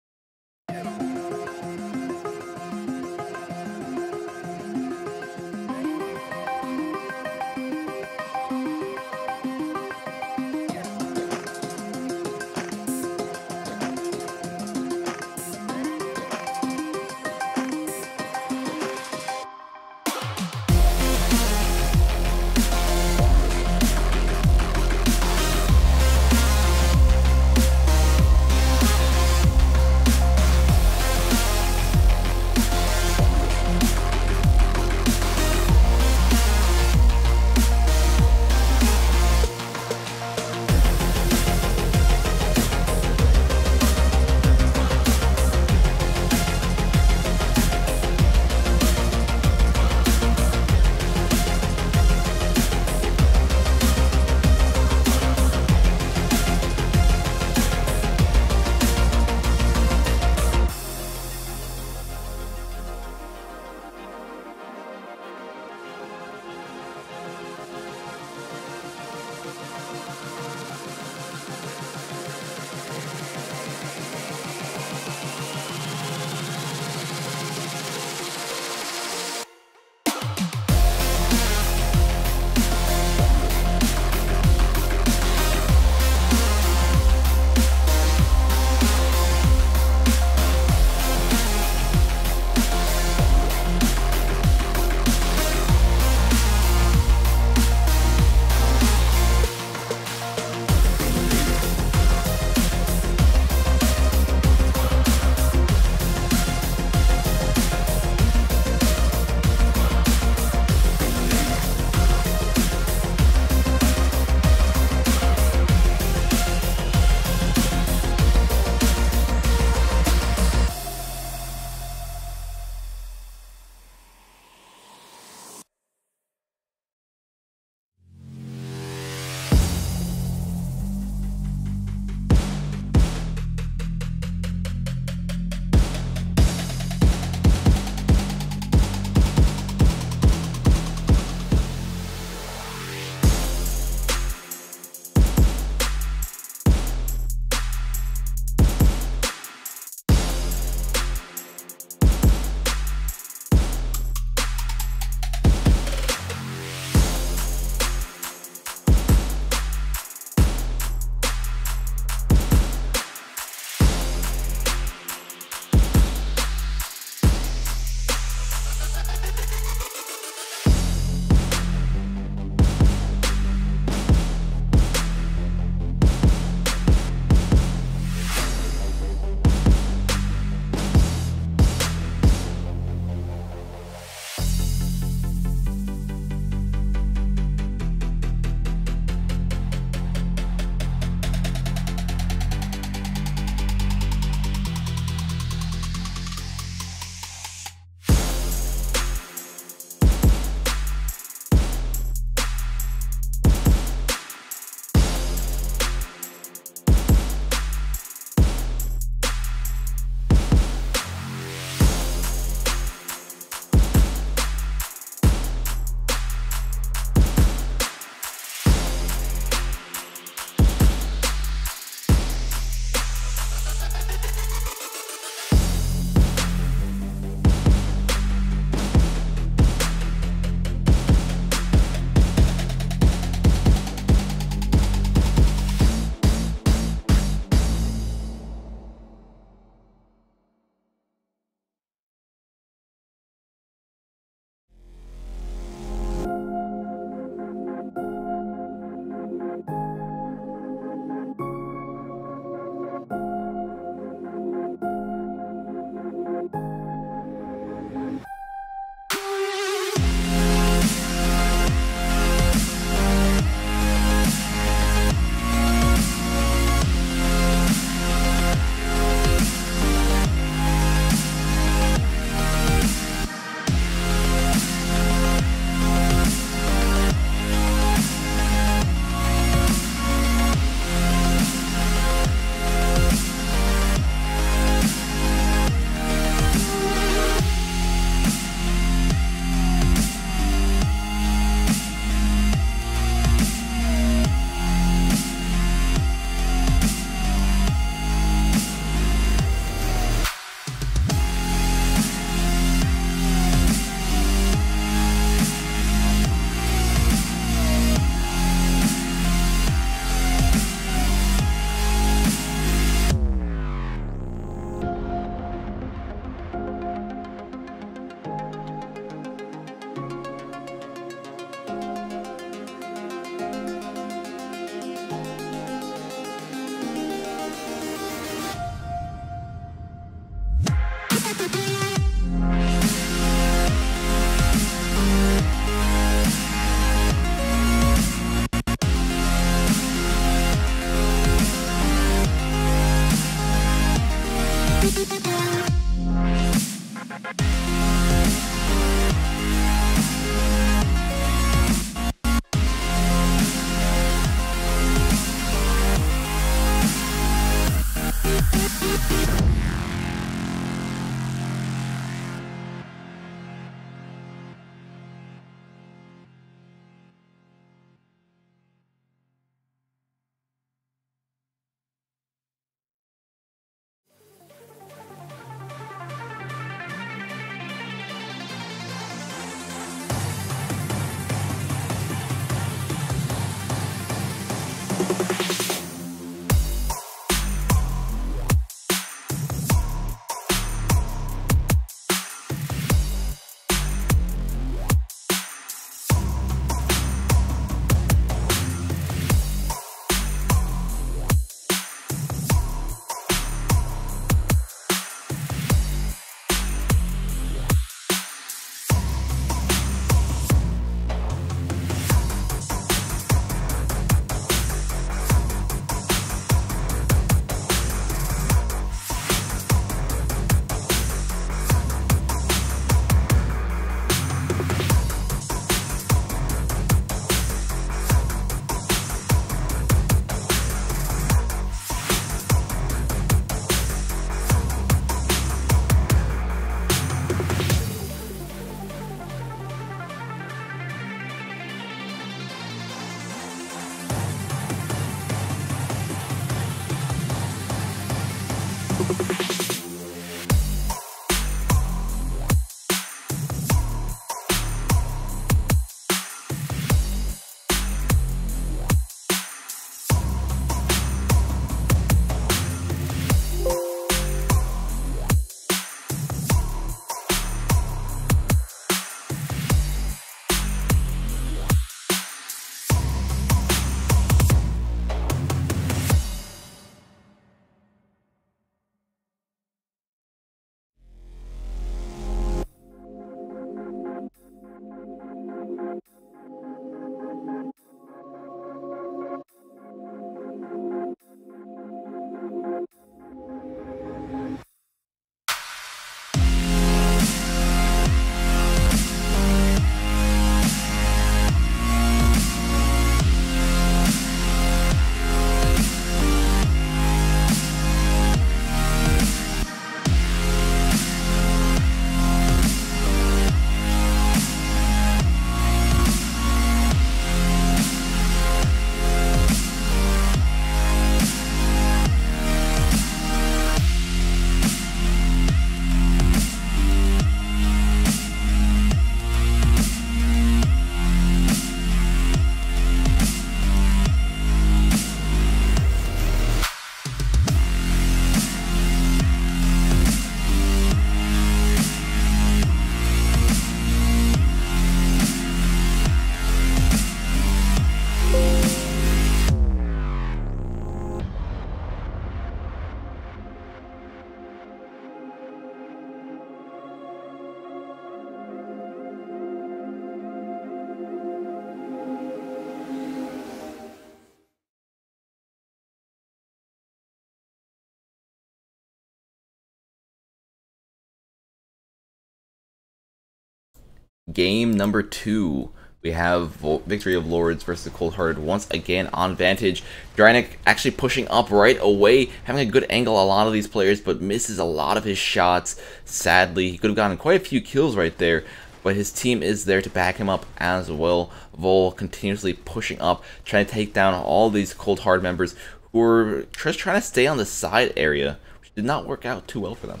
Game number 2. We have Victory of Lords versus Cold Hearted once again on Vantage. Dranik actually pushing up right away, having a good angle a lot of these players, but misses a lot of his shots. Sadly, he could have gotten quite a few kills right there, but his team is there to back him up as well. Vol continuously pushing up, trying to take down all these Cold Hearted members who were just trying to stay on the side area, which did not work out too well for them.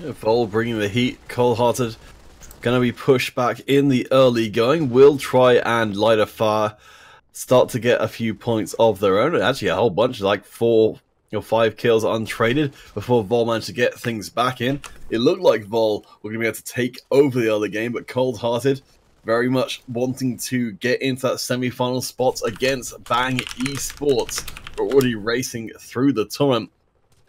Yeah, Vol bringing the heat. Cold Hearted gonna be pushed back in the early going. Will try and light a fire, start to get a few points of their own. Actually, a whole bunch, like 4 or 5 kills untraded before Vol managed to get things back in. It looked like Vol were going to be able to take over the early game, but Cold Hearted very much wanting to get into that semi-final spot against Bang Esports. We're already racing through the tournament,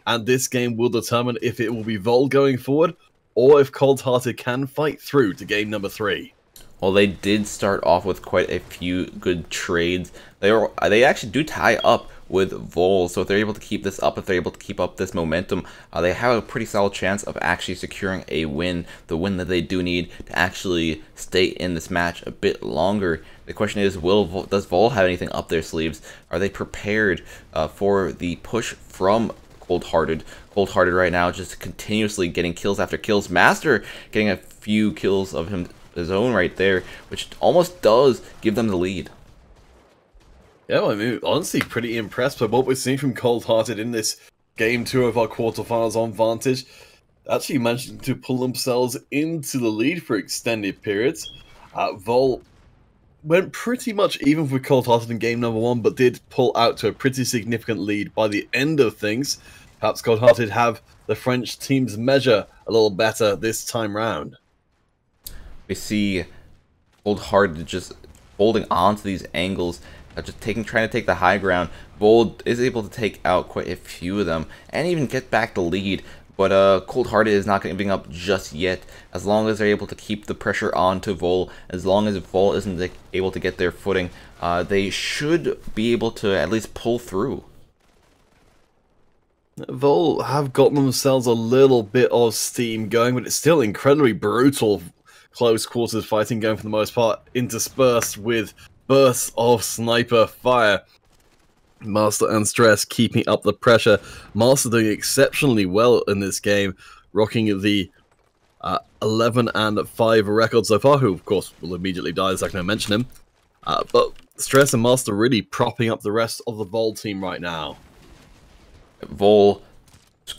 and this game will determine if it will be Vol going forward or if Cold Hearted can fight through to game number 3. Well, they did start off with quite a few good trades. They actually do tie up with Vol, so if they're able to keep this up, if they're able to keep up this momentum, they have a pretty solid chance of actually securing a win, the win that they do need to actually stay in this match a bit longer. The question is, does Vol have anything up their sleeves? Are they prepared for the push from Cold Hearted? Cold Hearted right now just continuously getting kills after kills. Master getting a few kills of his own right there, which almost does give them the lead. Yeah, well, I mean, honestly, pretty impressed by what we're seeing from Cold Hearted in this game 2 of our quarterfinals on Vantage. Actually managing to pull themselves into the lead for extended periods. Vol went pretty much even with Cold Hearted in game number 1, but did pull out to a pretty significant lead by the end of things. Perhaps Cold Hearted have the French team's measure a little better this time round. We see Cold Hearted just holding on to these angles, just trying to take the high ground. Bold is able to take out quite a few of them and even get back the lead. But Cold Hearted is not giving up just yet. As long as they're able to keep the pressure on to Vol, as long as Vol isn't able to get their footing, they should be able to at least pull through. Vol have got themselves a little bit of steam going, but it's still incredibly brutal close quarters fighting going for the most part, interspersed with bursts of sniper fire. Master and Stress keeping up the pressure. Master doing exceptionally well in this game, rocking the 11-5 record so far, who of course will immediately die the second I mention him. But Stress and Master really propping up the rest of the Vol team right now. Vol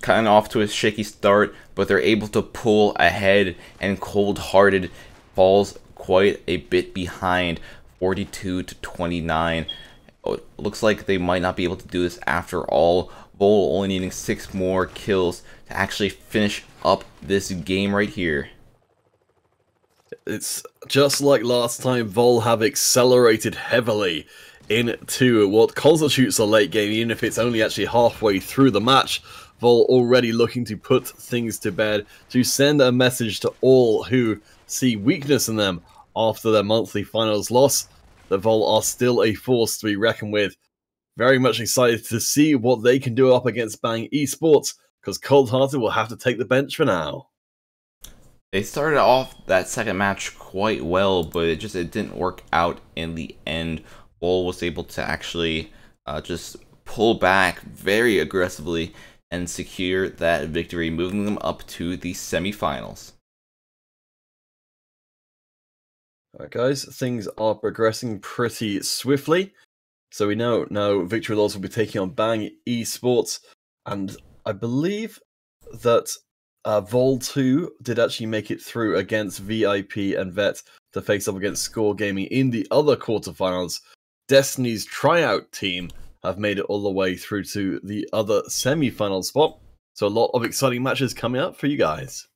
kind of off to a shaky start, but they're able to pull ahead, and Cold Hearted falls quite a bit behind, 42 to 29. Looks like they might not be able to do this after all. Vol only needing 6 more kills to actually finish up this game right here. It's just like last time, Vol have accelerated heavily into what constitutes a late game, even if it's only actually halfway through the match. Vol already looking to put things to bed, to send a message to all who see weakness in them after their monthly finals loss, that Vol are still a force to be reckoned with. Very much excited to see what they can do up against Bang Esports, because Cold Hearted will have to take the bench for now. They started off that second match quite well, but it didn't work out in the end. Vol was able to actually just pull back very aggressively and secure that victory, moving them up to the semifinals. Alright guys, things are progressing pretty swiftly. So we know now Victory Lords will be taking on Bang Esports, and I believe that Vol 2 did actually make it through against VIP and Vet to face up against Score Gaming in the other quarterfinals. Destiny's tryout team have made it all the way through to the other semi-final spot. So a lot of exciting matches coming up for you guys.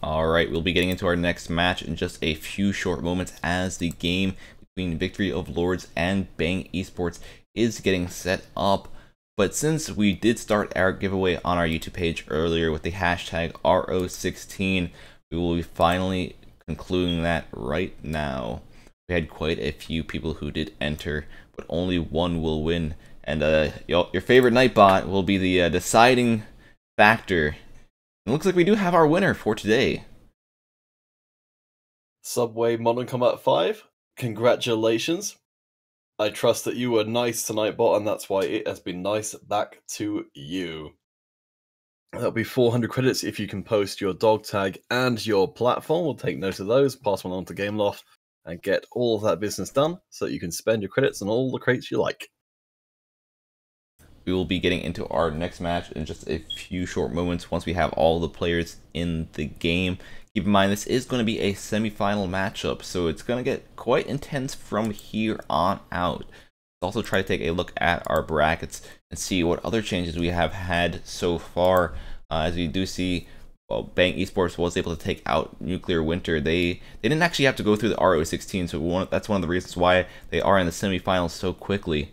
Alright, we'll be getting into our next match in just a few short moments as the game between Victory of Lords and Bang Esports is getting set up. But since we did start our giveaway on our YouTube page earlier with the hashtag RO16, we will be finally concluding that right now. We had quite a few people who did enter, but only one will win. And your favorite Nightbot will be the deciding factor. It looks like we do have our winner for today. Subway Modern Combat 5, congratulations. I trust that you were nice tonight, bot, and that's why it has been nice back to you. That'll be 400 credits if you can post your dog tag and your platform. We'll take note of those, pass one on to Gameloft, and get all of that business done so that you can spend your credits on all the crates you like. We will be getting into our next match in just a few short moments once we have all the players in the game. Keep in mind, this is going to be a semi-final matchup, so it's going to get quite intense from here on out. Let's also try to take a look at our brackets and see what other changes we have had so far. As you do see, well, Bang Esports was able to take out Nuclear Winter. They didn't actually have to go through the RO16, so that's one of the reasons why they are in the semi-finals so quickly.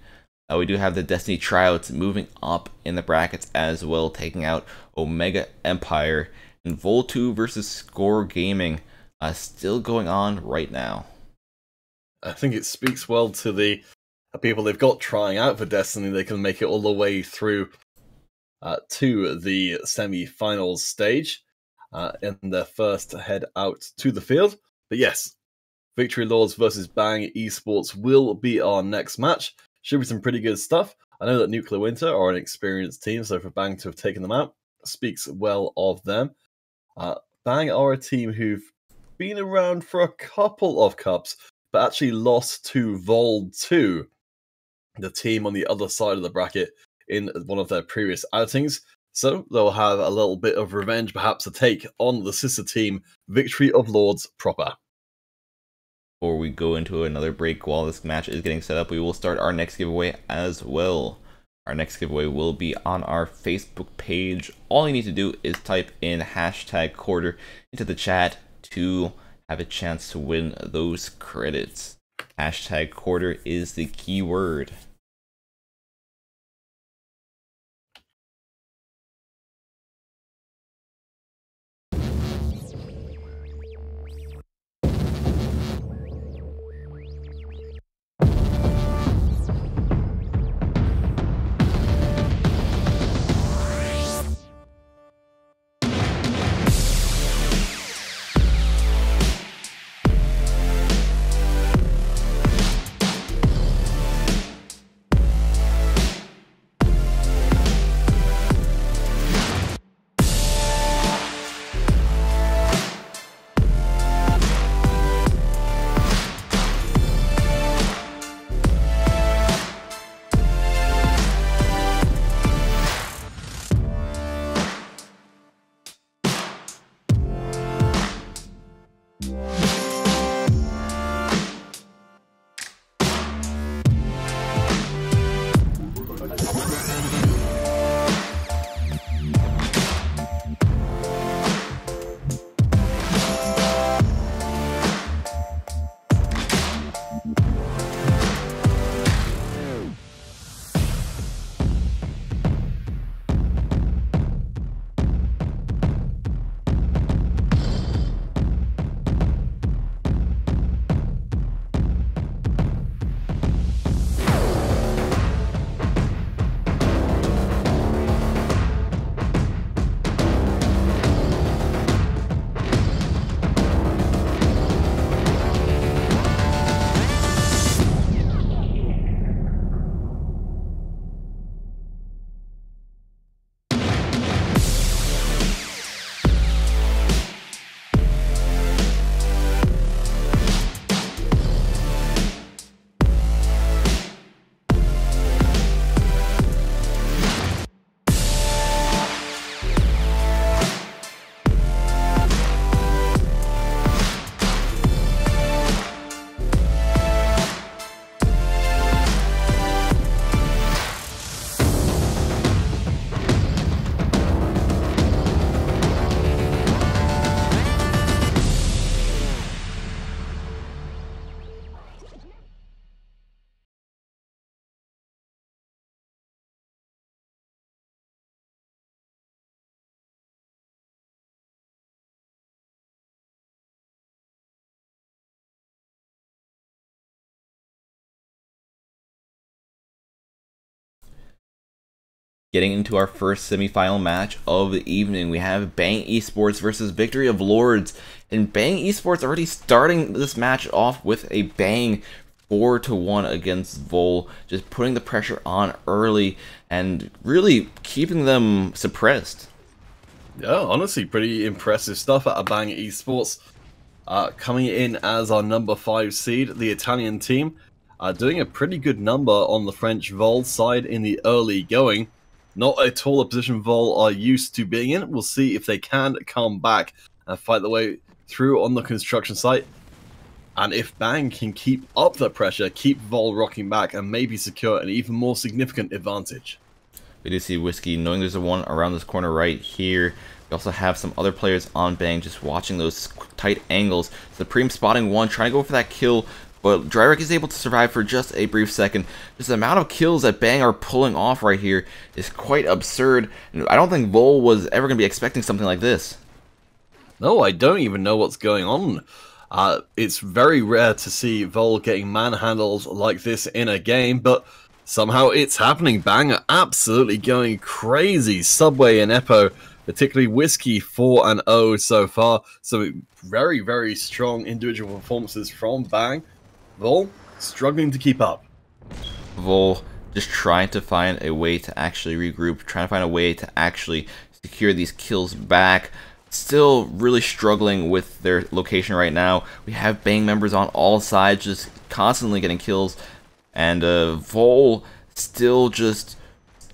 We do have the Destiny Tryouts moving up in the brackets as well, taking out Omega Empire. And Vol2 versus Score Gaming still going on right now. I think it speaks well to the people they've got trying out for Destiny. They can make it all the way through to the semi-finals stage in their first head out to the field. But yes, Victory Lords versus Bang Esports will be our next match. Should be some pretty good stuff. I know that Nuclear Winter are an experienced team, so for Bang to have taken them out speaks well of them. Bang are a team who've been around for a couple of cups, but actually lost to Vol 2, the team on the other side of the bracket, in one of their previous outings. So they'll have a little bit of revenge perhaps to take on the sister team, Victory of Lords proper. Before we go into another break while this match is getting set up, we will start our next giveaway as well. Our next giveaway will be on our Facebook page. All you need to do is type in hashtag quarter into the chat to have a chance to win those credits. Hashtag quarter is the keyword. Getting into our first semifinal match of the evening, we have Bang Esports versus Victory of Lords. And Bang Esports already starting this match off with a bang, 4-1 against Vol, just putting the pressure on early and really keeping them suppressed. Yeah, honestly, pretty impressive stuff out of Bang Esports. Coming in as our number 5 seed, the Italian team, doing a pretty good number on the French Vol side in the early going. Not at all a position Vol are used to being in. We'll see if they can come back and fight their way through on the construction site. And if Bang can keep up the pressure, keep Vol rocking back, and maybe secure an even more significant advantage. We do see Whiskey knowing there's a one around this corner right here. We also have some other players on Bang just watching those tight angles. Supreme spotting one, trying to go for that kill, but Dryrek is able to survive for just a brief second. Just the amount of kills that Bang are pulling off right here is quite absurd. I don't think Vol was ever going to be expecting something like this. No, I don't even know what's going on. It's very rare to see Vol getting manhandled like this in a game, but somehow it's happening. Bang are absolutely going crazy. Subway and Eppo, particularly Whiskey, 4-0 so far. So very, very strong individual performances from Bang. Vol struggling to keep up. Vol just trying to find a way to actually regroup, trying to find a way to actually secure these kills back. Still really struggling with their location right now. We have Bang members on all sides just constantly getting kills, and Vol still just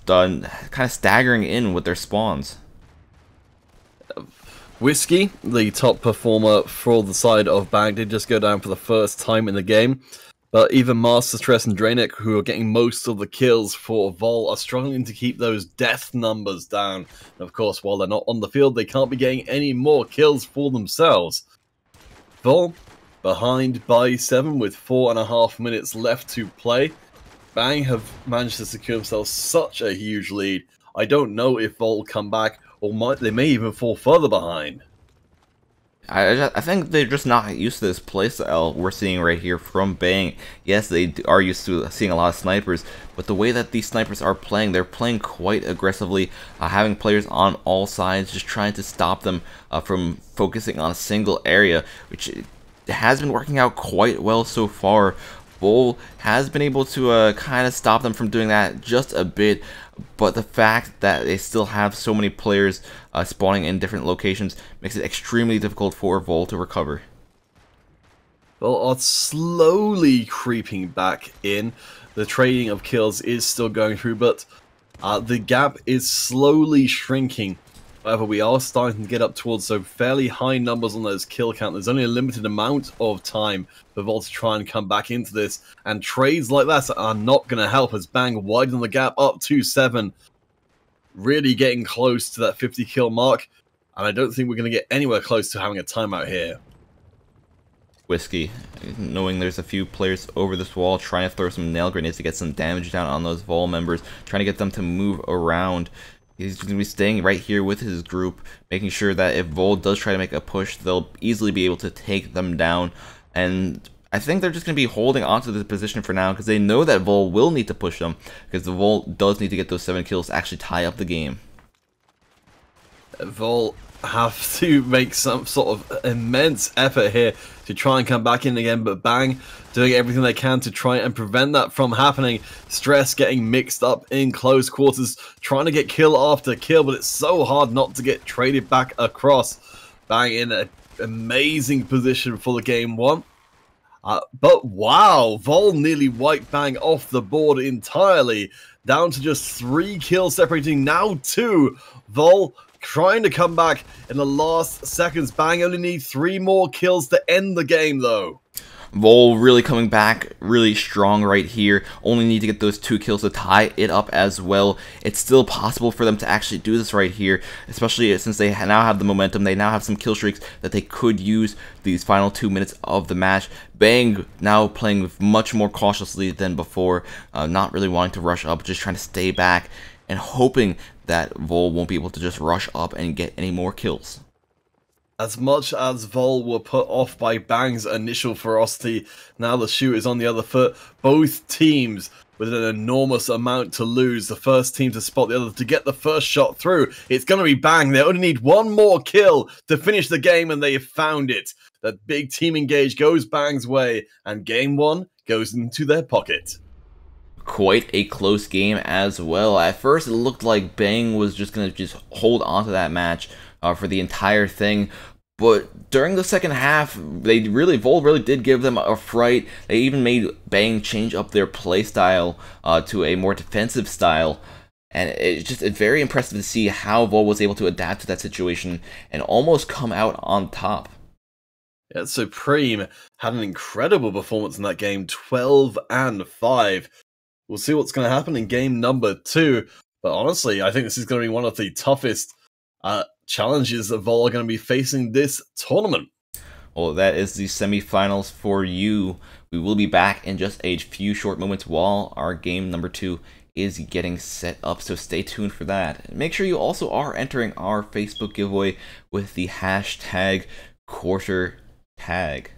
kind of staggering in with their spawns. Whiskey, the top performer for the side of Bang, did just go down for the first time in the game. But even Master Stress and Drainik, who are getting most of the kills for Vol, are struggling to keep those death numbers down. And of course, while they're not on the field, they can't be getting any more kills for themselves. Vol behind by 7 with 4.5 minutes left to play. Bang have managed to secure themselves such a huge lead. I don't know if Vol come back, or they may even fall further behind. I think they're just not used to this playstyle we're seeing right here from Bang. Yes, they are used to seeing a lot of snipers, but the way that these snipers are playing, they're playing quite aggressively, having players on all sides, just trying to stop them from focusing on a single area, which has been working out quite well so far. Vol has been able to kind of stop them from doing that just a bit, but the fact that they still have so many players spawning in different locations makes it extremely difficult for Vol to recover. Vol are slowly creeping back in. The trading of kills is still going through, but the gap is slowly shrinking. However, we are starting to get up towards some fairly high numbers on those kill count. There's only a limited amount of time for Vol to try and come back into this, and trades like that are not going to help as Bang widen the gap up to 7. Really getting close to that 50 kill mark, and I don't think we're going to get anywhere close to having a timeout here. Whiskey, knowing there's a few players over this wall, trying to throw some nail grenades to get some damage down on those Vol members, trying to get them to move around. He's going to be staying right here with his group, making sure that if Vol does try to make a push, they'll easily be able to take them down. And I think they're just going to be holding onto this position for now, because they know that Vol will need to push them, because the Vol does need to get those 7 kills to actually tie up the game. Vol have to make some sort of immense effort here to try and come back in again, but Bang doing everything they can to try and prevent that from happening. Stress getting mixed up in close quarters, trying to get kill after kill, but it's so hard not to get traded back across. Bang in an amazing position for the game 1. But wow, Vol nearly wiped Bang off the board entirely, down to just 3 kills separating now 2. Vol trying to come back in the last seconds. Bang only need 3 more kills to end the game though. Vol really coming back really strong right here. Only need to get those 2 kills to tie it up as well. It's still possible for them to actually do this right here, especially since they now have the momentum. They now have some kill streaks that they could use these final 2 minutes of the match. Bang now playing much more cautiously than before, not really wanting to rush up, just trying to stay back and hoping that Vol won't be able to just rush up and get any more kills. As much as Vol were put off by Bang's initial ferocity, now the shoe is on the other foot. Both teams with an enormous amount to lose. The first team to spot the other to get the first shot through. It's going to be Bang. They only need one more kill to finish the game, and they have found it. That big team engage goes Bang's way, and game 1 goes into their pocket. Quite a close game as well. At first, it looked like Bang was just going to just hold on to that match for the entire thing. But during the second half, Volt really did give them a fright. They even made Bang change up their play style to a more defensive style. And it's very impressive to see how Volt was able to adapt to that situation and almost come out on top. Yeah, Supreme had an incredible performance in that game, 12-5. We'll see what's going to happen in game number 2. But honestly, I think this is going to be one of the toughest challenges that Vol are going to be facing this tournament. Well, that is the semifinals for you. We will be back in just a few short moments while our game number 2 is getting set up, so stay tuned for that. Make sure you also are entering our Facebook giveaway with the hashtag #QuarterTag.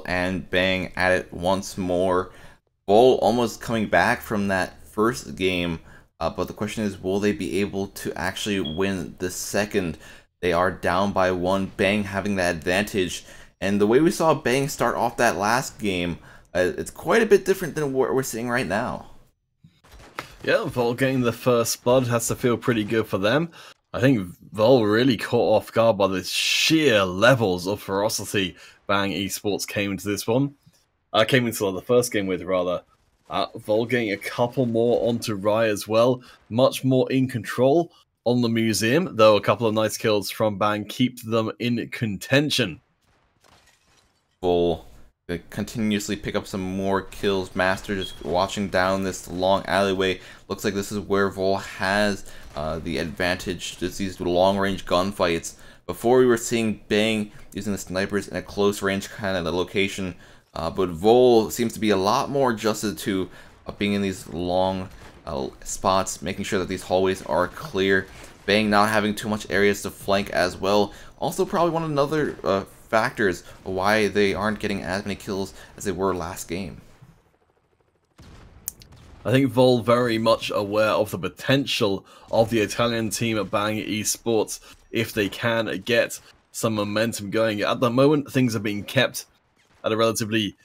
and Bang at it once more. Vol almost coming back from that first game, but the question is, will they be able to actually win the second? They are down by 1, Bang having that advantage, and the way we saw Bang start off that last game, it's quite a bit different than what we're seeing right now. Yeah, Vol getting the first blood has to feel pretty good for them. I think Vol really caught off guard by the sheer levels of ferocity Bang Esports came into this one. Came into the first game with, rather. Vol getting a couple more onto Rai as well. Much more in control on the museum, though a couple of nice kills from Bang keep them in contention. Vol continuously pick up some more kills. Master just watching down this long alleyway. Looks like this is where Vol has the advantage. Just these long-range gunfights. Before we were seeing Bang using the snipers in a close-range kind of location, but Vol seems to be a lot more adjusted to being in these long spots, making sure that these hallways are clear. Bang not having too much areas to flank as well. Also probably one of another factors of why they aren't getting as many kills as they were last game. I think Vol very much aware of the potential of the Italian team at Bang Esports if they can get some momentum going. At the moment, things are being kept at a relatively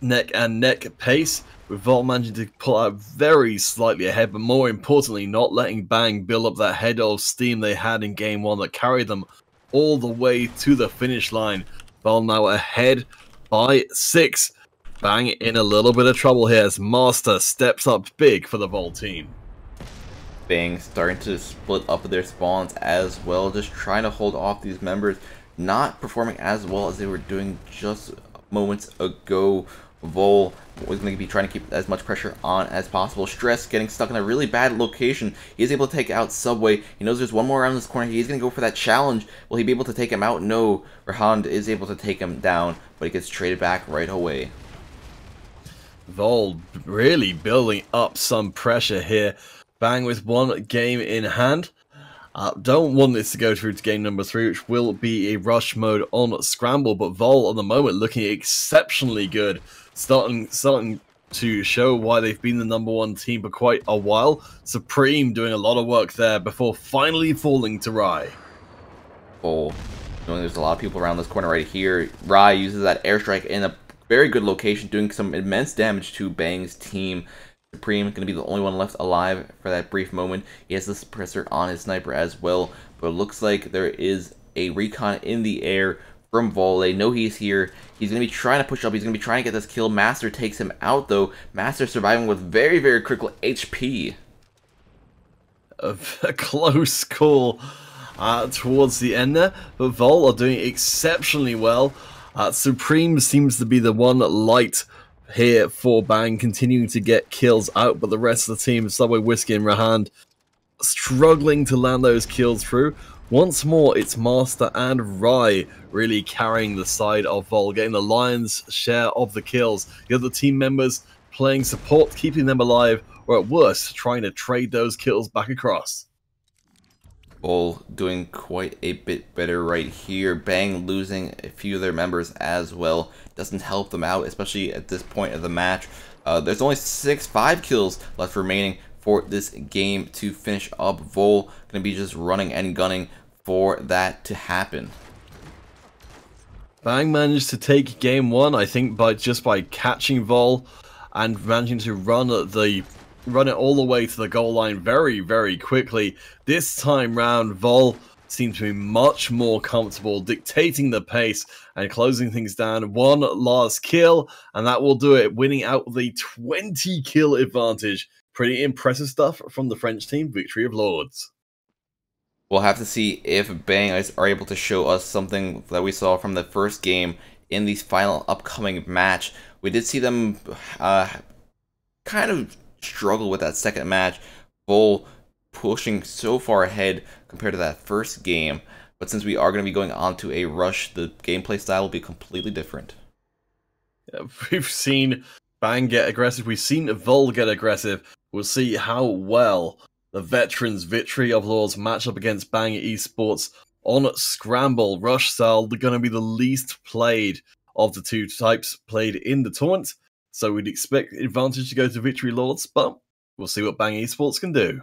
neck and neck pace, with Vol managing to pull out very slightly ahead, but more importantly, not letting Bang build up that head of steam they had in game 1 that carried them all the way to the finish line. Vol now ahead by 6. Bang in a little bit of trouble here as Master steps up big for the Vol team. Bang starting to split up their spawns as well, just trying to hold off these members, not performing as well as they were doing just moments ago. Vol was going to be trying to keep as much pressure on as possible. Stress getting stuck in a really bad location. He is able to take out Subway. He knows there's one more around this corner. He's going to go for that challenge. Will he be able to take him out? No. Rahand is able to take him down, but he gets traded back right away. Vol really building up some pressure here. Bang with one game in hand. Don't want this to go through to game number 3, which will be a rush mode on Scramble, but Vol at the moment looking exceptionally good. Starting to show why they've been the #1 team for quite a while. Supreme doing a lot of work there before finally falling to Rai. Oh, knowing there's a lot of people around this corner right here. Rai uses that airstrike in a very good location, doing some immense damage to Bang's team. Supreme going to be the only one left alive for that brief moment. He has the suppressor on his sniper as well, but it looks like there is a recon in the air from Vol. They know he's here. He's going to be trying to push up. He's going to be trying to get this kill. Master takes him out, though. Master surviving with very, very critical HP. A close call towards the end there, but Vol are doing exceptionally well. Supreme seems to be the one light here for Bang, continuing to get kills out, but the rest of the team, Subway, Whiskey, and Rahand, struggling to land those kills through. Once more, it's Master and Rai really carrying the side of Vol, getting the lion's share of the kills. The other team members playing support, keeping them alive, or at worst, trying to trade those kills back across. Vol doing quite a bit better right here. Bang losing a few of their members as well. Doesn't help them out, especially at this point of the match. There's only 5 kills left remaining for this game to finish up. Vol going to be just running and gunning for that to happen. Bang managed to take game 1, I think, by catching Vol and managing to run it all the way to the goal line very, very quickly. This time round, Vol seems to be much more comfortable dictating the pace and closing things down. One last kill, and that will do it, winning out the 20 kill advantage. Pretty impressive stuff from the French team. Victory of Lords. We'll have to see if Bang are able to show us something that we saw from the first game in the final upcoming match. We did see them kind of struggle with that second match. Vol pushing so far ahead compared to that first game. But since we are going to be going on to a rush, the gameplay style will be completely different. Yeah, we've seen Bang get aggressive. We've seen Vol get aggressive. We'll see how well the veterans' Victory of Lords match up against Bang Esports on Scramble. Rush style, they're going to be the least played of the two types played in the tournament, so we'd expect advantage to go to Victory Lords, but we'll see what Bang Esports can do.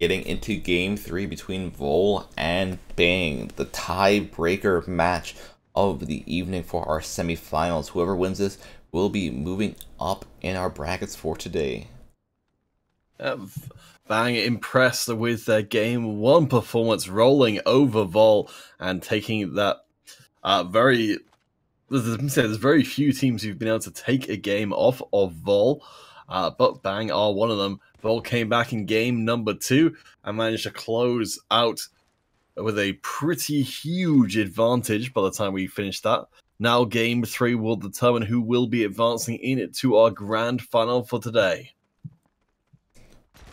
Getting into game 3 between Vol and Bang, the tiebreaker match of the evening for our semifinals. Whoever wins this will be moving up in our brackets for today. Bang impressed with their game 1 performance, rolling over Vol and taking that there's very few teams who've been able to take a game off of Vol, but Bang are one of them. Vol came back in game number 2 and managed to close out with a pretty huge advantage by the time we finished that. Now game 3 will determine who will be advancing into our grand final for today.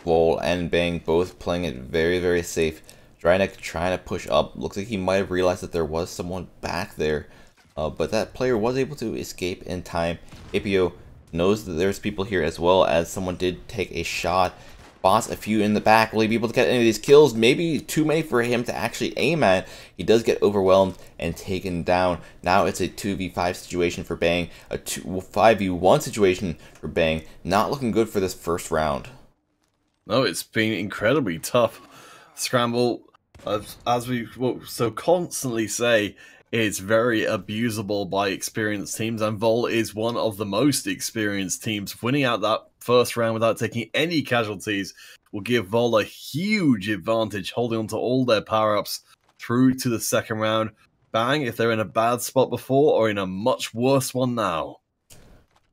Vol and Bang both playing it very, very safe. Drynek trying to push up. Looks like he might have realized that there was someone back there. But that player was able to escape in time. APO knows that there's people here as well, as someone did take a shot. Spots a few in the back. Will he be able to get any of these kills? Maybe too many for him to actually aim at. He does get overwhelmed and taken down. Now it's a 2v5 situation for Bang. A 5v1 situation for Bang. Not looking good for this first round. No, it's been incredibly tough. Scramble, as we so constantly say, is very abusable by experienced teams, and Vol is one of the most experienced teams. Winning out that first round without taking any casualties will give Vol a huge advantage, holding on to all their power-ups through to the second round. Bang, if they're in a bad spot before, or in a much worse one now.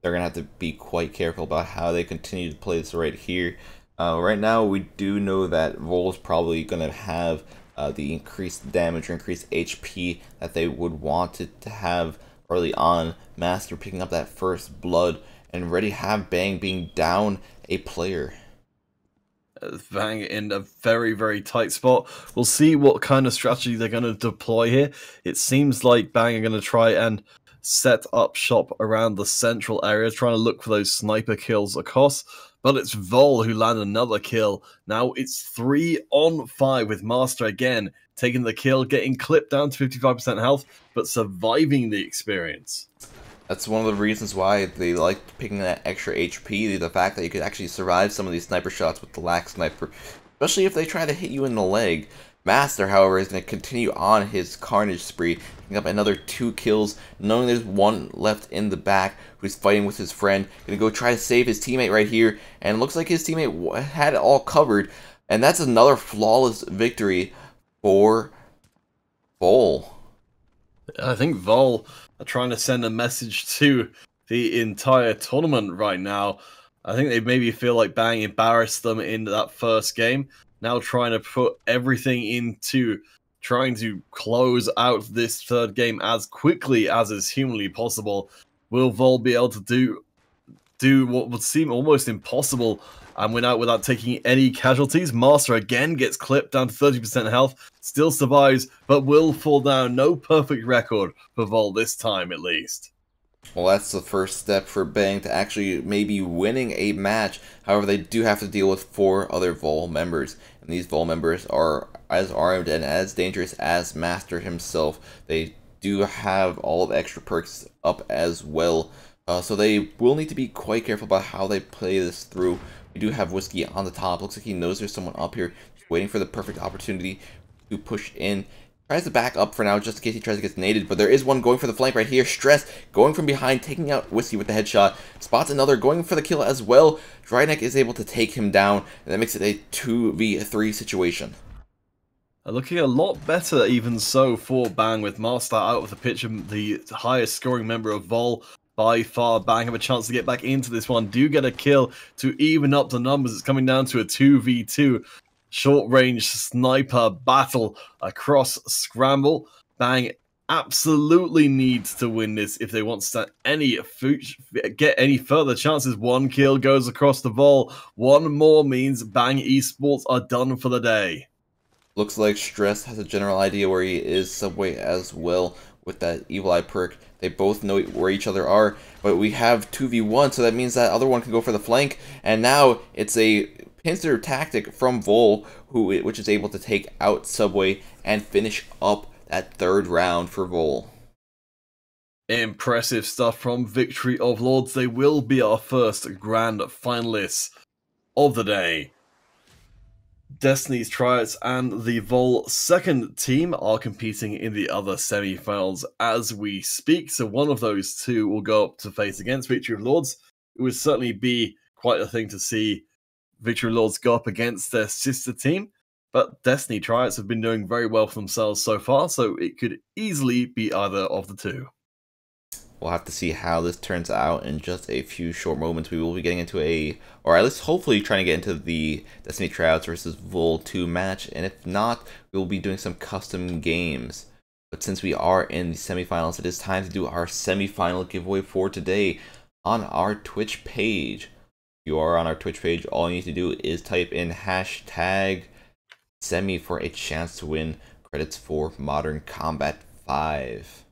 They're going to have to be quite careful about how they continue to play this right here. Right now, we do know that Vol is probably going to have the increased damage or increased HP that they would want it to have early on. Master picking up that first blood and ready to have Bang being down a player. Bang in a very, very tight spot. We'll see what kind of strategy they're going to deploy here. It seems like Bang are going to try and set up shop around the central area, trying to look for those sniper kills across. But it's Vol who landed another kill. Now it's 3-on-5 with Master again taking the kill, getting clipped down to 55% health, but surviving the experience. That's one of the reasons why they like picking that extra HP, the fact that you could actually survive some of these sniper shots with the lax sniper, especially if they try to hit you in the leg. Master, however, is going to continue on his carnage spree, picking up another 2 kills, knowing there's one left in the back who's fighting with his friend. Going to go try to save his teammate right here, and it looks like his teammate had it all covered, and that's another flawless victory for Vol. I think Vol are trying to send a message to the entire tournament right now. I think they maybe feel like Bang embarrassed them in that first game. Now trying to put everything into trying to close out this third game as quickly as is humanly possible. Will Vol be able to do what would seem almost impossible and win out without taking any casualties? Master again gets clipped down to 30% health, still survives, but will fall down. No perfect record for Vol this time, at least. Well, that's the first step for Bang to actually maybe winning a match. However, they do have to deal with 4 other Vol members. And these Vol members are as armed and as dangerous as Master himself. They do have all of the extra perks up as well. So they will need to be quite careful about how they play this through. We do have Whiskey on the top. Looks like he knows there's someone up here, just waiting for the perfect opportunity to push in. Tries to back up for now, just in case he tries to get naded, but there is one going for the flank right here. Stress going from behind, taking out Whiskey with the headshot. Spots another, going for the kill as well. Drynek is able to take him down, and that makes it a 2v3 situation. Looking a lot better, even so, for Bang, with Master out of the picture, the highest scoring member of Vol. By far, Bang have a chance to get back into this one. Do get a kill to even up the numbers. It's coming down to a 2v2. Short-range sniper battle across Scramble. Bang absolutely needs to win this if they want to get any further chances. 1 kill goes across the Vol. 1 more means Bang Esports are done for the day. Looks like Stress has a general idea where he is, Subway as well, with that Evil Eye perk. They both know where each other are, but we have 2v1, so that means that other one can go for the flank, and now it's a pincer tactic from Vol, which is able to take out Subway and finish up that third round for Vol. Impressive stuff from Victory of Lords. They will be our first grand finalists of the day. Destiny's Tryouts and the Vol second team are competing in the other semi-finals as we speak. So one of those two will go up to face against Victory of Lords. It would certainly be quite a thing to see Victory of Lords go up against their sister team. But Destiny Tryouts have been doing very well for themselves so far, so it could easily be either of the two. We'll have to see how this turns out in just a few short moments. We will be getting into or at least hopefully trying to get into the Destiny Tryouts versus Vol 2 match, and if not, we will be doing some custom games. But since we are in the semifinals, it is time to do our semifinal giveaway for today on our Twitch page. If you are on our Twitch page, all you need to do is type in hashtag semi for a chance to win credits for Modern Combat 5.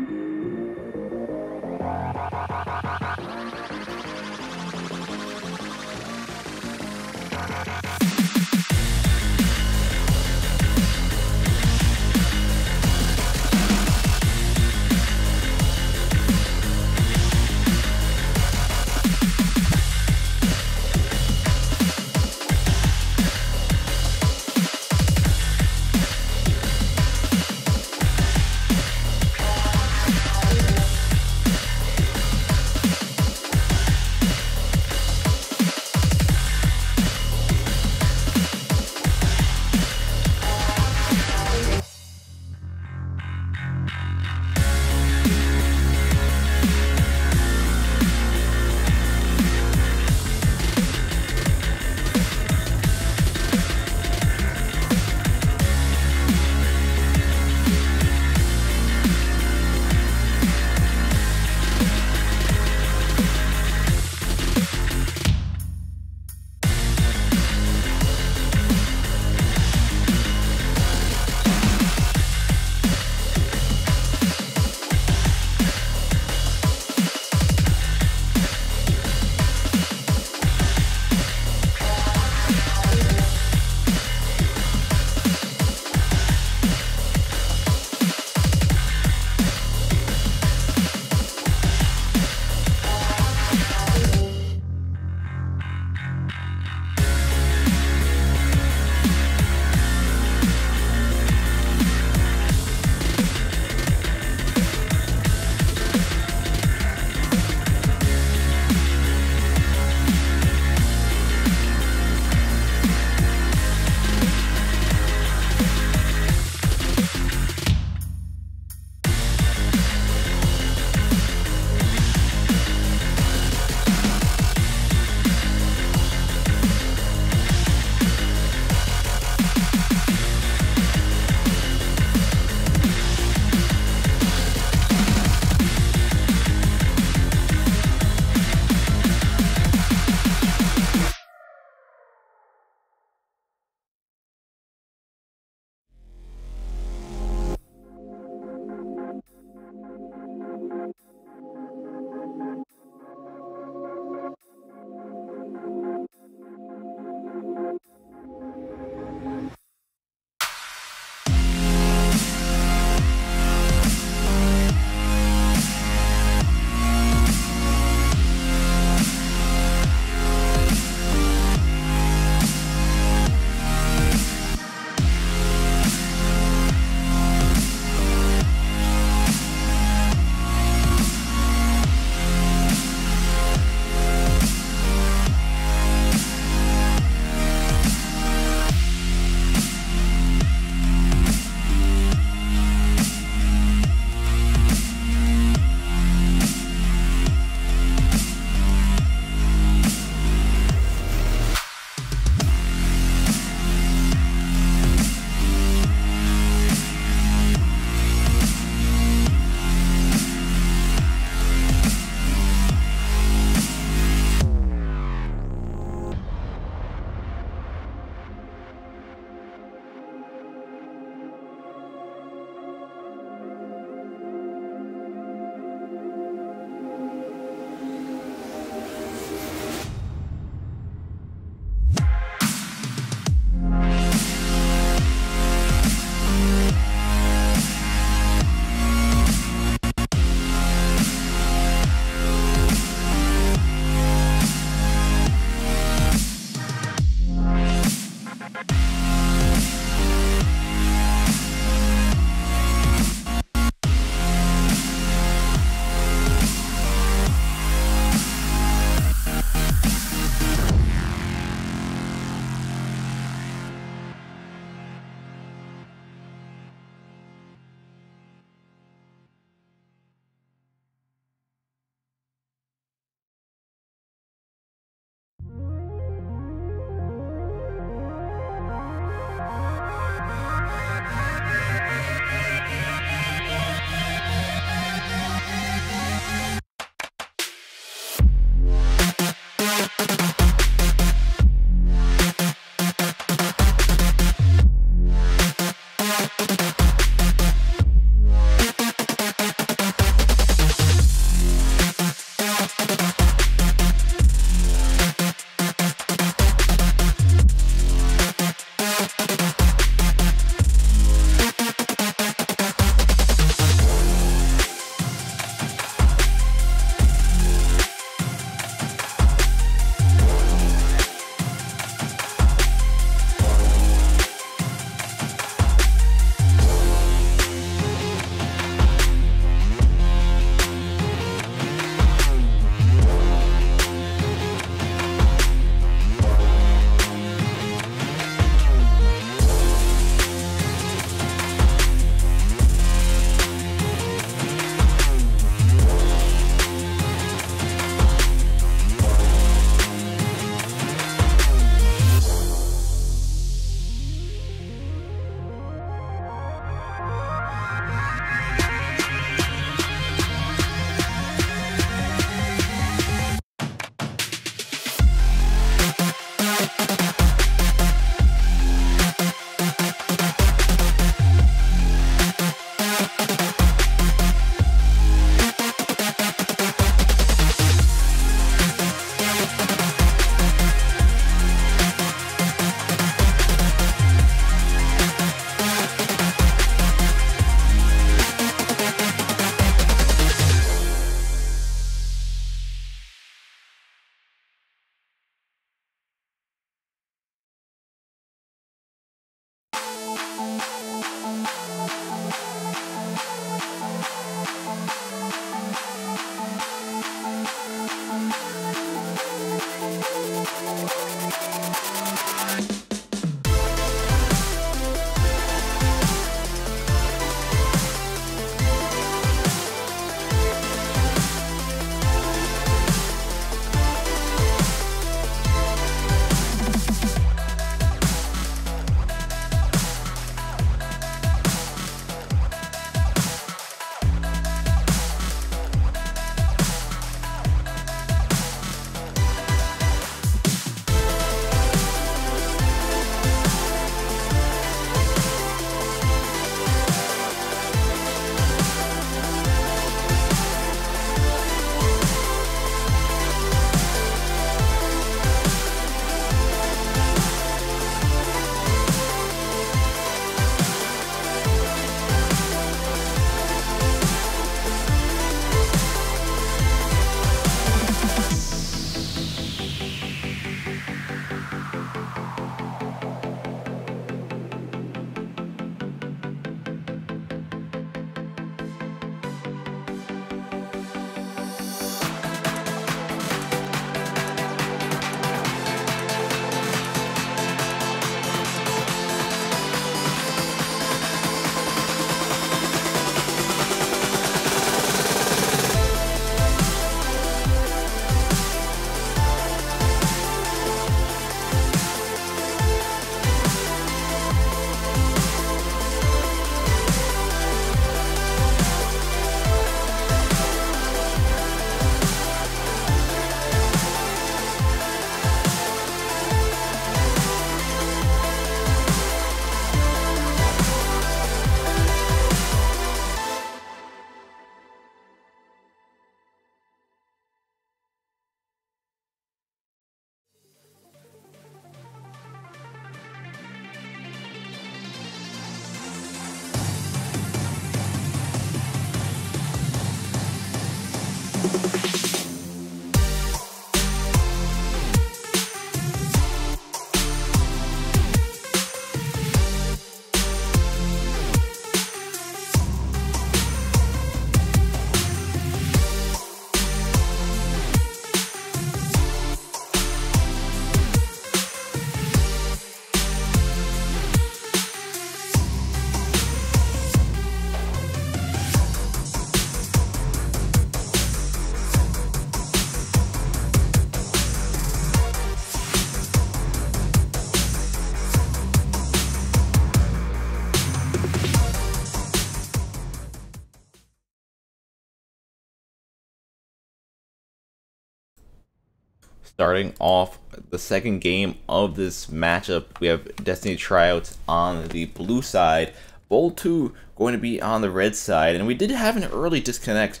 Starting off the second game of this matchup, we have Destiny tryouts on the blue side, Bold 2 going to be on the red side, and we did have an early disconnect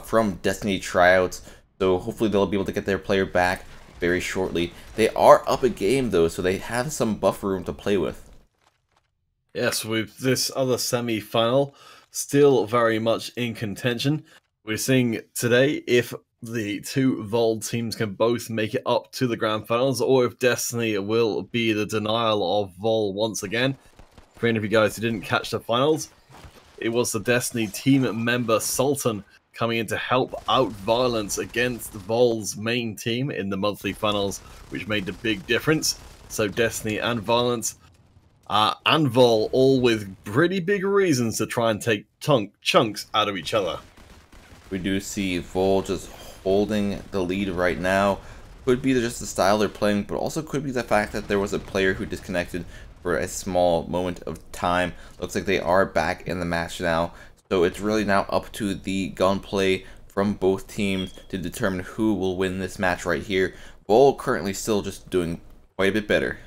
from Destiny tryouts, so hopefully they'll be able to get their player back very shortly. They are up a game though, so they have some buffer room to play with. Yes, with this other semi-final still very much in contention. We're seeing today if the two Vol teams can both make it up to the grand finals, or if Destiny will be the denial of Vol once again. For any of you guys who didn't catch the finals, it was the Destiny team member Sultan coming in to help out Violence against Vol's main team in the monthly finals, which made the big difference. So Destiny and Violence and Vol all with pretty big reasons to try and take chunks out of each other. We do see Vol just holding the lead right now. Could be just the style they're playing, but also could be the fact that there was a player who disconnected for a small moment of time. Looks like they are back in the match now, so it's really now up to the gunplay from both teams to determine who will win this match right here. Vol currently still just doing quite a bit better.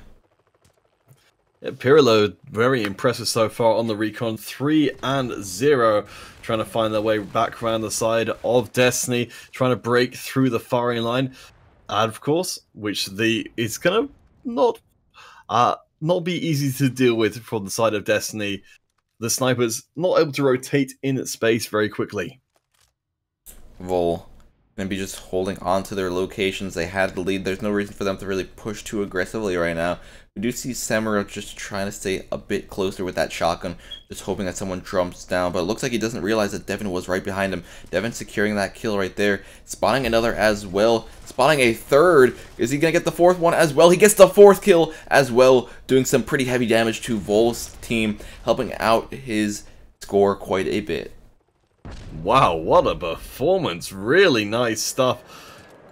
Yeah, Pirlo, very impressive so far on the recon, 3-0, trying to find their way back around the side of Destiny, trying to break through the firing line, and of course, which it's gonna not be easy to deal with from the side of Destiny. The snipers not able to rotate in space very quickly. Vol going to be just holding on to their locations. They had the lead. There's no reason for them to really push too aggressively right now. We do see Semira just trying to stay a bit closer with that shotgun, just hoping that someone jumps down, but it looks like he doesn't realize that Devin was right behind him. Devin securing that kill right there, spotting another as well, spotting a third. Is he going to get the fourth one as well? He gets the fourth kill as well, doing some pretty heavy damage to Vol's team, helping out his score quite a bit. Wow, what a performance. Really nice stuff.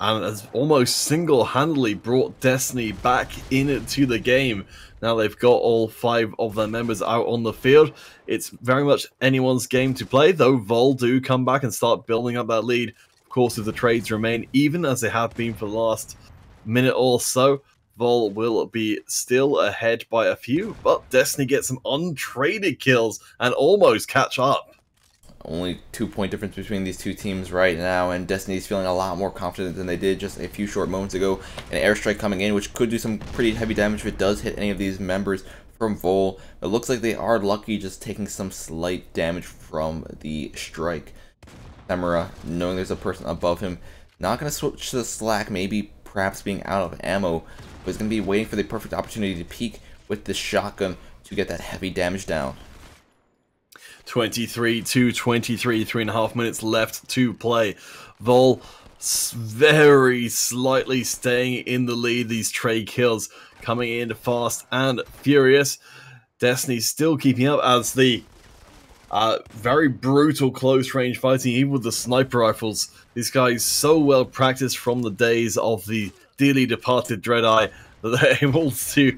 And has almost single-handedly brought Destiny back into the game. Now they've got all 5 of their members out on the field. It's very much anyone's game to play, though Vol do come back and start building up that lead. Of course, if the trades remain even as they have been for the last minute or so, Vol will be still ahead by a few, but Destiny gets some untraded kills and almost catch up. Only 2-point difference between these two teams right now, and Destiny's feeling a lot more confident than they did just a few short moments ago. An airstrike coming in, which could do some pretty heavy damage if it does hit any of these members from Vol. It looks like they are lucky, just taking some slight damage from the strike. Semira, knowing there's a person above him, not going to switch to the slack, maybe perhaps being out of ammo, but he's going to be waiting for the perfect opportunity to peek with this shotgun to get that heavy damage down. 23-23, 3.5 minutes left to play. Vol very slightly staying in the lead. These trade kills coming in fast and furious. Destiny still keeping up as the very brutal close range fighting, even with the sniper rifles. These guys so well practiced from the days of the dearly departed Dreadeye that they're able to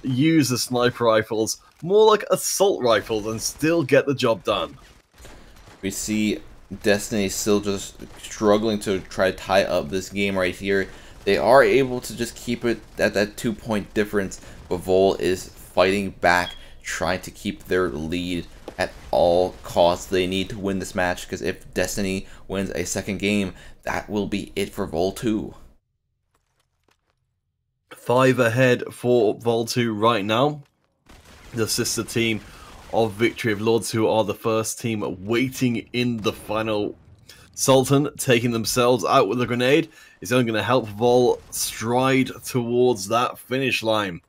use the sniper rifles more like assault rifles and still get the job done. We see Destiny still just struggling to try to tie up this game right here. They are able to just keep it at that 2-point difference, but Vol is fighting back, trying to keep their lead at all costs. They need to win this match, because if Destiny wins a second game, that will be it for Vol 2. 5 ahead for Vol 2 right now. The sister team of Victory of Lords, who are the first team waiting in the final Sultan taking themselves out with a grenade is only going to help Vol stride towards that finish line.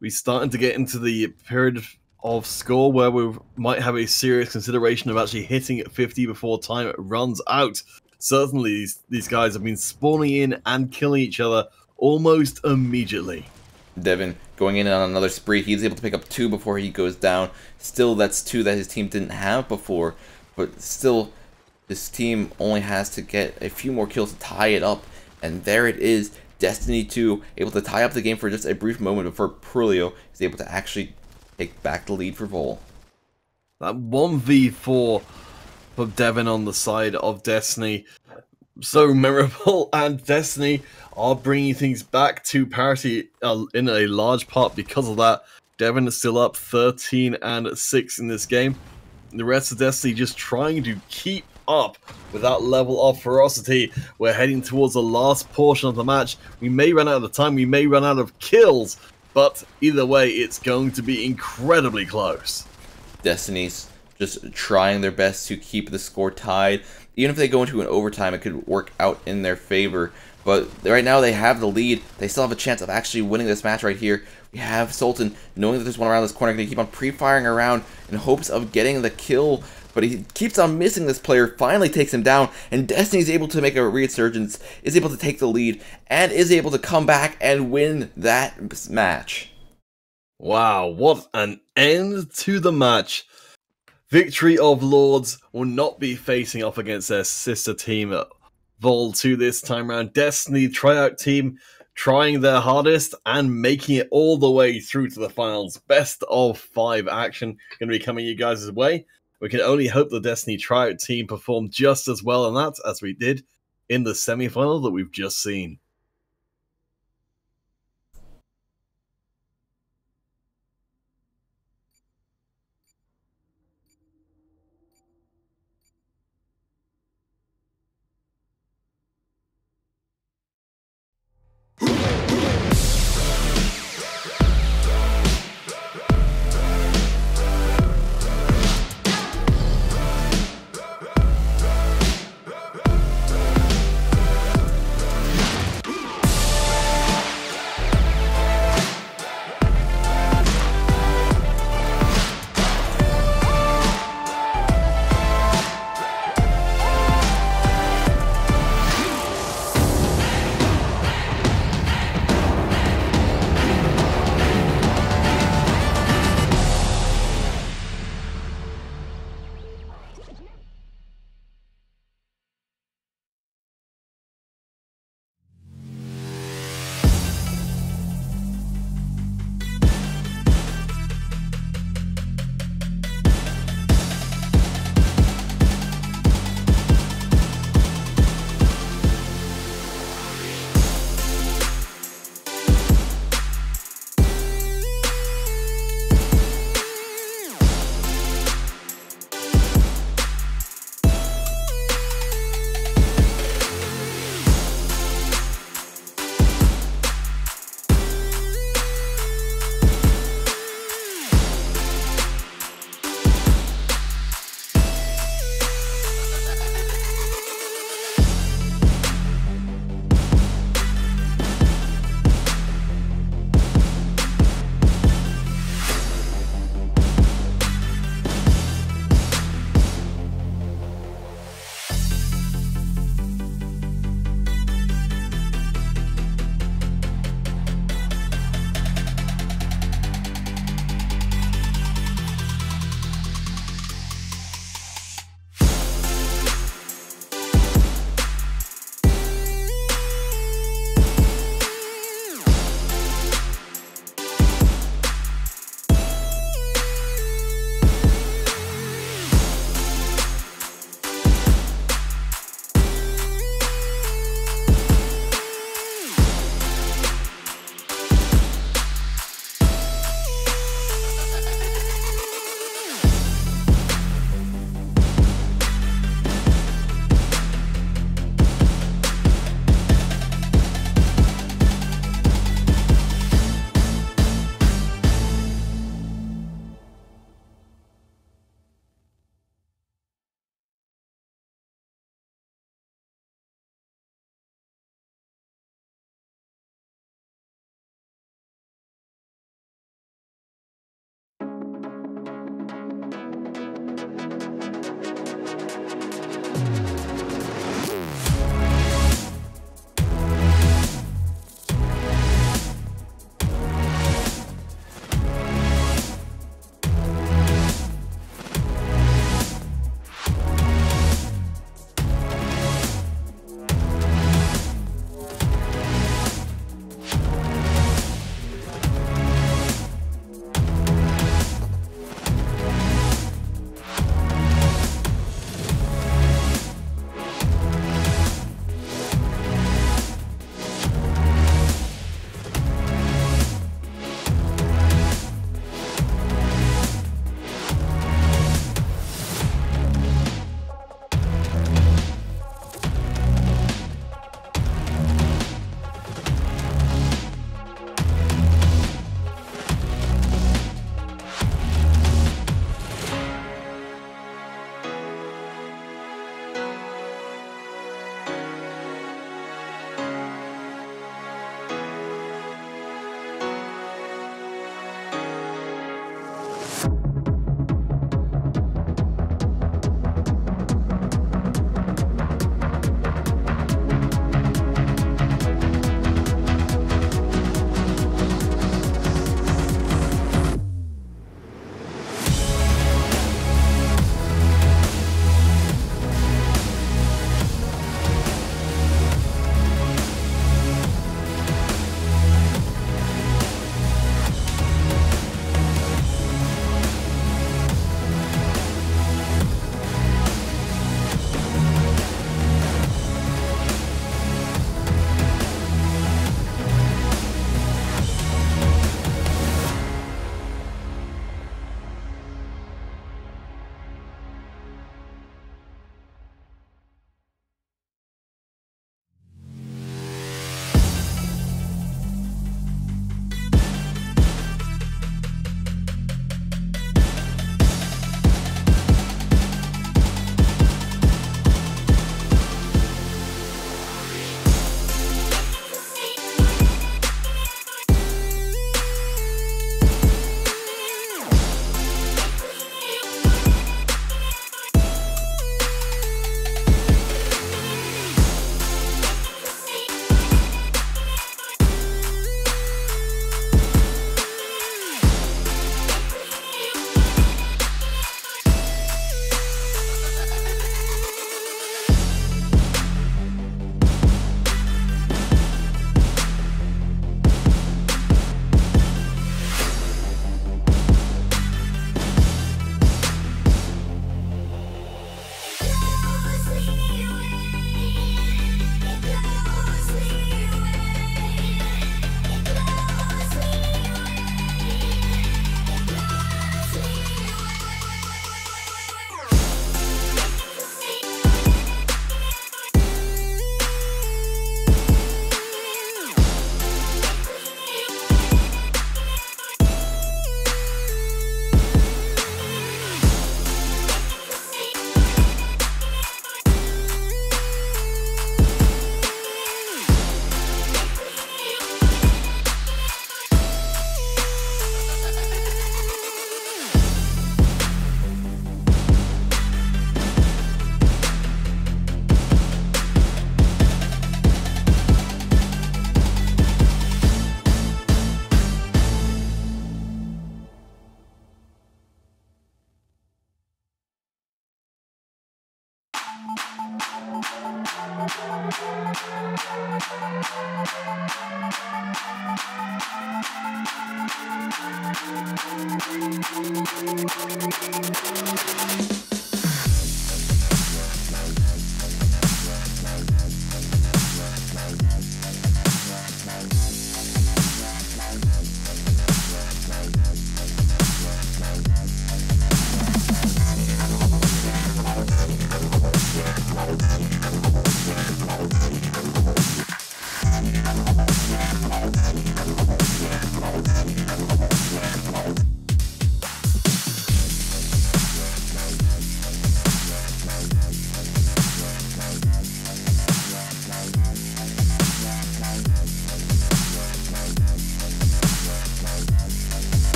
We're starting to get into the period of score where we might have a serious consideration of actually hitting 50 before time runs out. Certainly, these guys have been spawning in and killing each other almost immediately. Devin going in on another spree. He's able to pick up 2 before he goes down. Still, that's 2 that his team didn't have before. But still, this team only has to get a few more kills to tie it up. And there it is. Destiny 2 able to tie up the game for just a brief moment before Prulio is able to actually take back the lead for Vol. That 1v4 for Devin on the side of Destiny, so memorable, and Destiny are bringing things back to parity in a large part because of that. Devin is still up 13-6 in this game. The rest of Destiny just trying to keep up with that level of ferocity. We're heading towards the last portion of the match. We may run out of time, we may run out of kills, but either way, it's going to be incredibly close. Destiny's just trying their best to keep the score tied. Even if they go into an overtime, it could work out in their favor. But right now they have the lead. They still have a chance of actually winning this match right here. We have Sultan knowing that there's one around this corner, going to keep on pre-firing around in hopes of getting the kill. But he keeps on missing this player, finally takes him down, and Destiny's able to make a resurgence, is able to take the lead, and is able to come back and win that match. Wow, what an end to the match. Victory of Lords will not be facing off against their sister team at Vol 2 this time around. Destiny tryout team trying their hardest and making it all the way through to the finals. Best of 5 action going to be coming you guys' way. We can only hope the Destiny tryout team performed just as well in that as we did in the semi-final that we've just seen.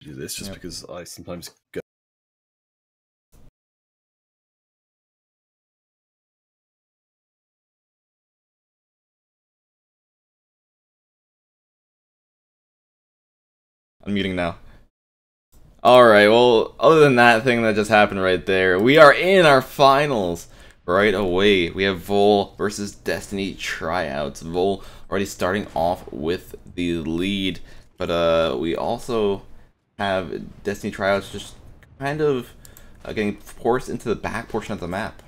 do this just because I sometimes go. I'm muting now. Alright, well, other than that thing that just happened right there, we are in our finals right away. We have Vol versus Destiny tryouts. Vol already starting off with the lead, but we also have Destiny tryouts just kind of getting forced into the back portion of the map.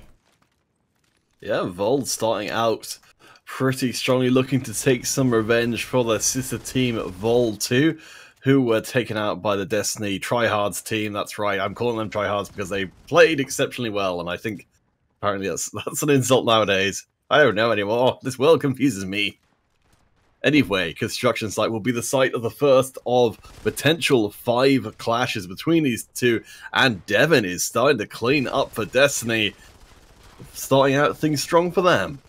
Yeah, Vol starting out pretty strongly, looking to take some revenge for their sister team, Vol 2, who were taken out by the Destiny Tryhards team. That's right, I'm calling them Tryhards because they played exceptionally well, and I think apparently that's an insult nowadays. I don't know anymore. This world confuses me. Anyway, construction site will be the site of the first of potential 5 clashes between these two, and Devon is starting to clean up for Destiny, starting out things strong for them.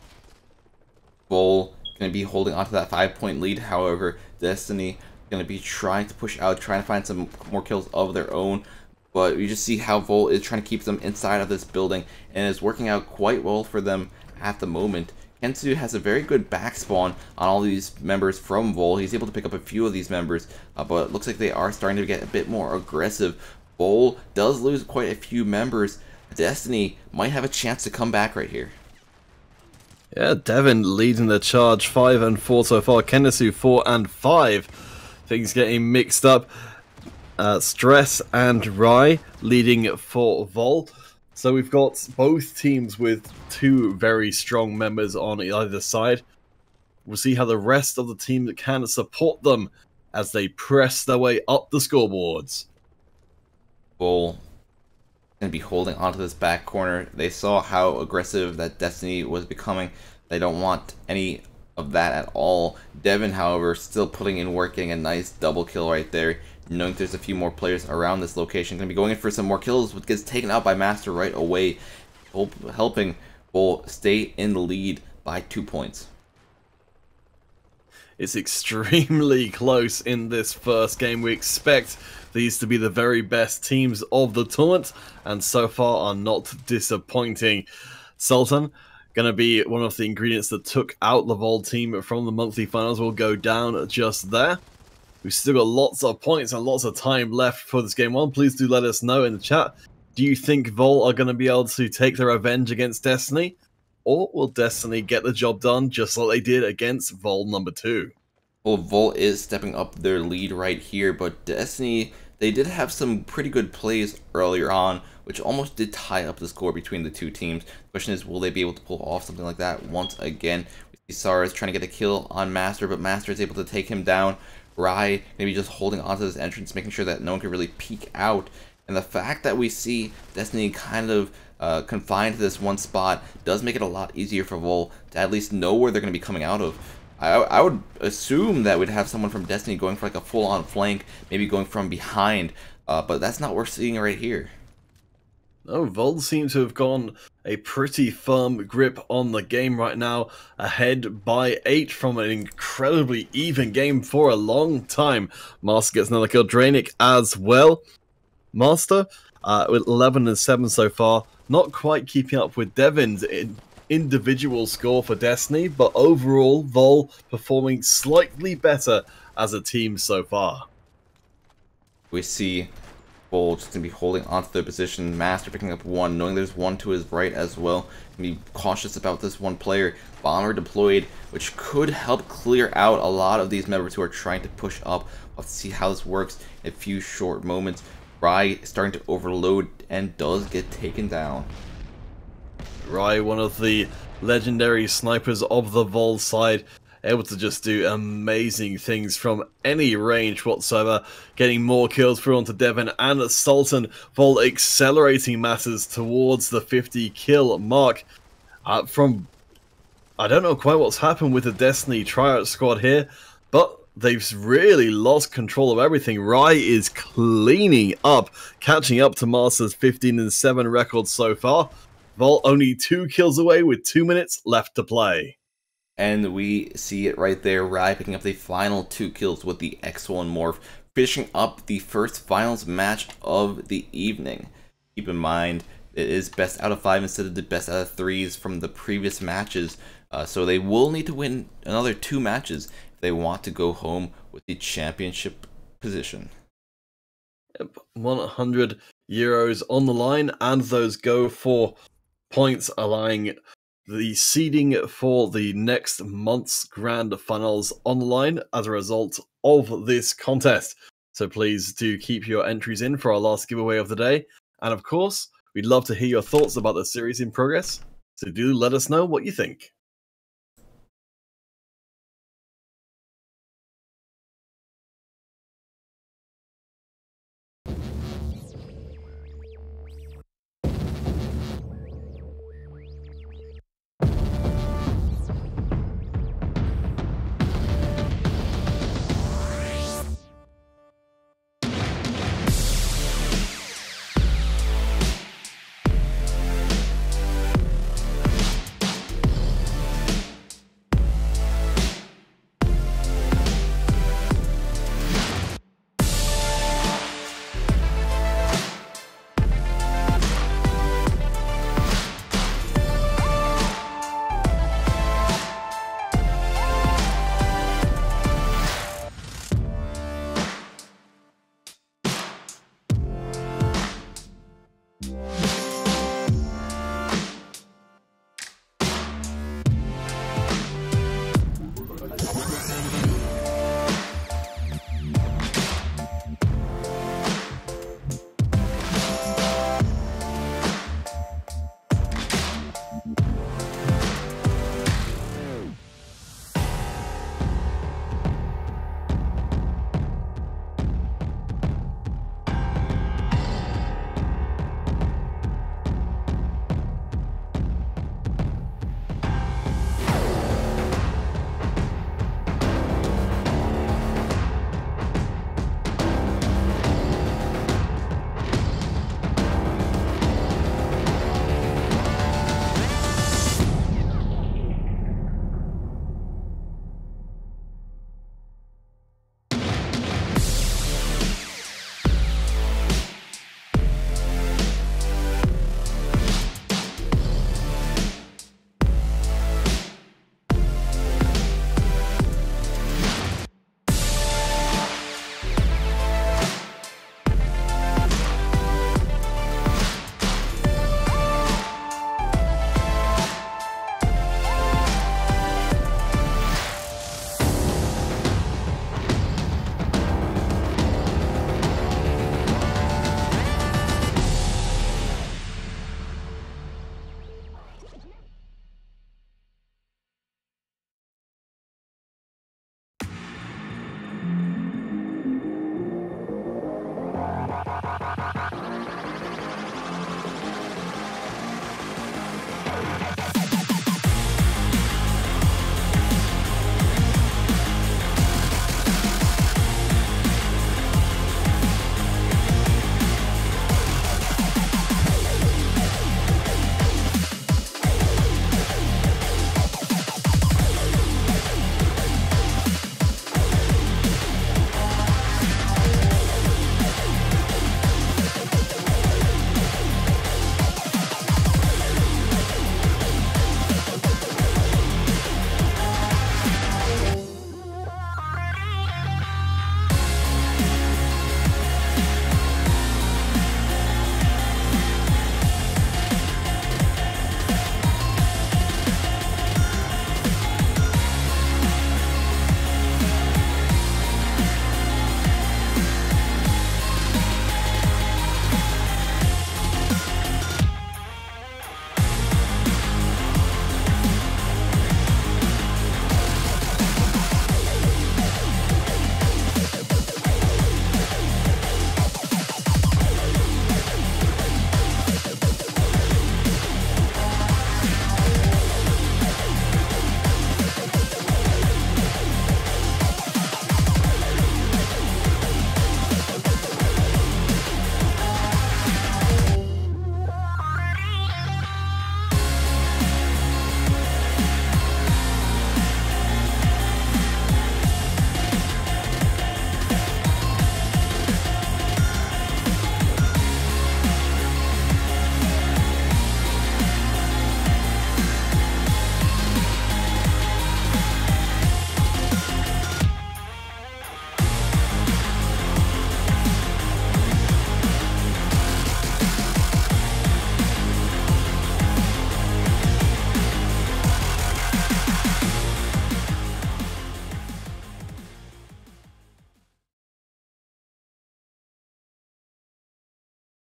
Vol going to be holding onto that 5-point lead. However, Destiny going to be trying to push out, trying to find some more kills of their own. But you just see how Vol is trying to keep them inside of this building, and is working out quite well for them at the moment. Kensu has a very good backspawn on all these members from Vol. He's able to pick up a few of these members, but it looks like they are starting to get a bit more aggressive. Vol does lose quite a few members. Destiny might have a chance to come back right here. Yeah, Devon leading the charge 5 and 4 so far. Kensu 4 and 5. Things getting mixed up. Stress and Rai leading for Vol. So we've got both teams with 2 very strong members on either side. We'll see how the rest of the team can support them as they press their way up the scoreboards. Vol going to be holding onto this back corner. They saw how aggressive that Destiny was becoming. They don't want any of that at all. Devon, however, still putting in work, getting a nice double kill right there. Knowing there's a few more players around this location, going to be going in for some more kills, but gets taken out by Master right away, helping Vol stay in the lead by 2 points. It's extremely close in this first game. We expect these to be the very best teams of the tournament, and so far are not disappointing. Sultan, going to be one of the ingredients that took out the Vol team from the monthly finals, will go down just there. We've still got lots of points and lots of time left for this game 1. Please do let us know in the chat. Do you think Vol are going to be able to take their revenge against Destiny? Or will Destiny get the job done just like they did against Vol number 2? Well, Vol is stepping up their lead right here, but Destiny, they did have some pretty good plays earlier on, which almost did tie up the score between the 2 teams. The question is, will they be able to pull off something like that once again? We see Sara is trying to get a kill on Master, but Master is able to take him down. Rai maybe just holding onto this entrance, making sure that no one can really peek out. And the fact that we see Destiny kind of confined to this one spot does make it a lot easier for Vol to at least know where they're going to be coming out of. I would assume that we'd have someone from Destiny going for like a full-on flank, maybe going from behind, but that's not what we're seeing right here. No, Vol seem to have gone a pretty firm grip on the game right now, ahead by 8 from an incredibly even game for a long time. Master gets another kill, Drainic as well. Master, with 11 and 7 so far, not quite keeping up with Devon's individual score for Destiny, but overall, Vol performing slightly better as a team so far. We see Vol just going to be holding onto their position. Master picking up 1, knowing there's 1 to his right as well. Be cautious about this one player. Bomber deployed, which could help clear out a lot of these members who are trying to push up. We'll have to see how this works in a few short moments. Rai starting to overload and does get taken down. Rai, one of the legendary snipers of the Vol side, able to just do amazing things from any range whatsoever, getting more kills through onto Devon and Sultan. Vol accelerating matters towards the 50 kill mark. I don't know quite what's happened with the Destiny tryout squad here, but they've really lost control of everything. Rai is cleaning up, catching up to Master's 15 and 7 record so far. Vol only 2 kills away with 2 minutes left to play. And we see it right there, Rai picking up the final 2 kills with the X1 morph finishing up the first finals match of the evening. Keep in mind, it is best out of 5 instead of the best out of 3s from the previous matches, so they will need to win another 2 matches if they want to go home with the championship position. 100 euros on the line, and those Go4 points allowing the seeding for the next month's grand finals on the line as a result of this contest. So please do keep your entries in for our last giveaway of the day. And of course, we'd love to hear your thoughts about the series in progress. So do let us know what you think.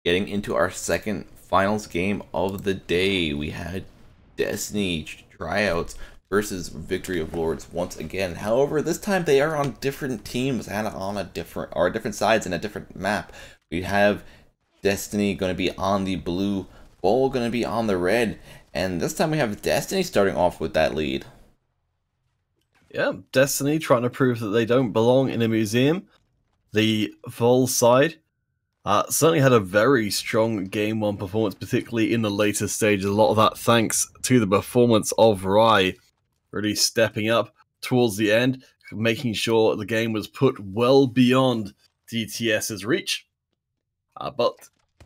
Getting into our second finals game of the day, we had Destiny tryouts versus Victory of Lords once again. However, this time they are on different teams and on different sides in a different map. We have Destiny going to be on the blue, Vol going to be on the red, and this time we have Destiny starting off with that lead. Yeah, Destiny trying to prove that they don't belong in a museum. The Vol side certainly had a very strong Game 1 performance, particularly in the later stages. A lot of that thanks to the performance of Rai, really stepping up towards the end, making sure the game was put well beyond DTS's reach. But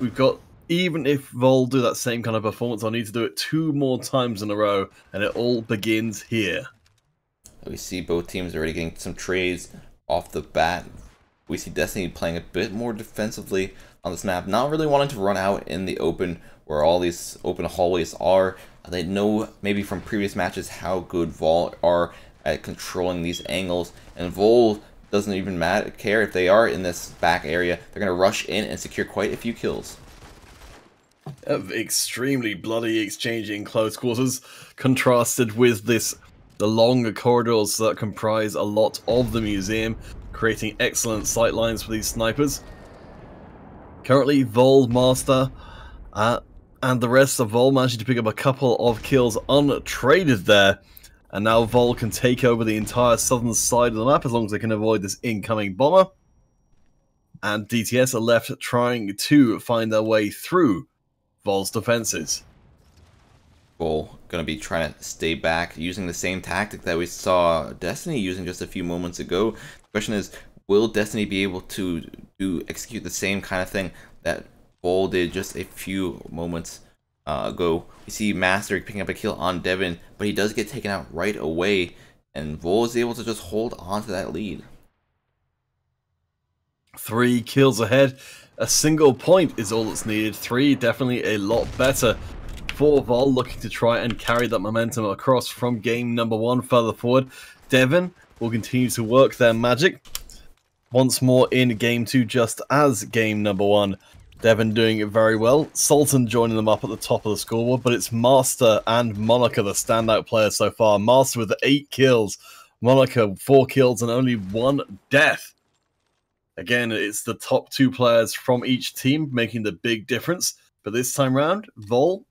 we've got, even if Vol do that same kind of performance, I'll need to do it 2 more times in a row, and it all begins here. We see both teams already getting some trades off the bat. We see Destiny playing a bit more defensively on this map, not really wanting to run out in the open where all these open hallways are. They know maybe from previous matches how good Vol are at controlling these angles, and Vol doesn't even care if they are in this back area. They're going to rush in and secure quite a few kills. Extremely bloody exchange in close quarters, contrasted with the longer corridors that comprise a lot of the museum, creating excellent sight lines for these snipers. Currently, Vol, Master, and the rest of Vol managing to pick up a couple of kills untraded there, and now Vol can take over the entire southern side of the map as long as they can avoid this incoming bomber. And DTS are left trying to find their way through Vol's defenses. Vol going to be trying to stay back using the same tactic that we saw Destiny using just a few moments ago. The question is, will Destiny be able to execute the same kind of thing that Vol did just a few moments ago? We see Master picking up a kill on Devin, but he does get taken out right away, and Vol is able to just hold on to that lead. 3 kills ahead. A single point is all that's needed. 3, definitely a lot better for Vol, looking to try and carry that momentum across from game number 1 further forward. Devin will continue to work their magic once more in game 2, just as game number 1. Devin doing it very well. Sultan joining them up at the top of the scoreboard, but it's Master and Monica the standout players so far. Master with 8 kills, Monica 4 kills and only 1 death. Again, it's the top 2 players from each team making the big difference, but this time round, Vol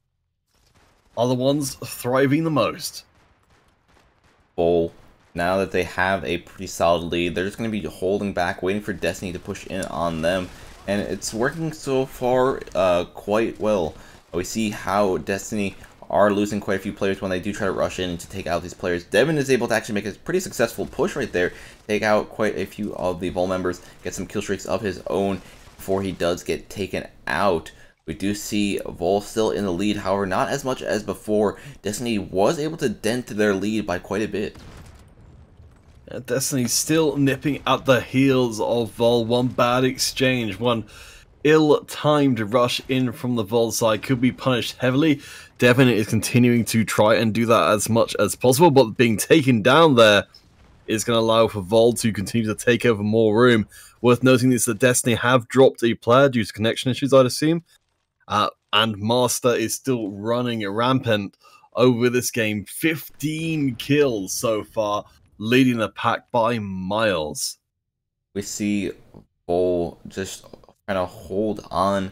are the ones thriving the most. Vol, now that they have a pretty solid lead, they're just going to be holding back, waiting for Destiny to push in on them, and it's working so far quite well. We see how Destiny are losing quite a few players when they do try to rush in to take out these players. Devin is able to actually make a pretty successful push right there, take out quite a few of the Vol members, get some kill streaks of his own before he does get taken out. We do see Vol still in the lead, however, not as much as before. Destiny was able to dent their lead by quite a bit. Destiny still nipping at the heels of Vol. One bad exchange, one ill-timed rush in from the Vol side could be punished heavily. Devin is continuing to try and do that as much as possible, but being taken down there is going to allow for Vol to continue to take over more room. Worth noting is that Destiny have dropped a player due to connection issues, I'd assume. And Master is still running rampant over this game. 15 kills so far, leading the pack by miles. We see Vol just kind of hold on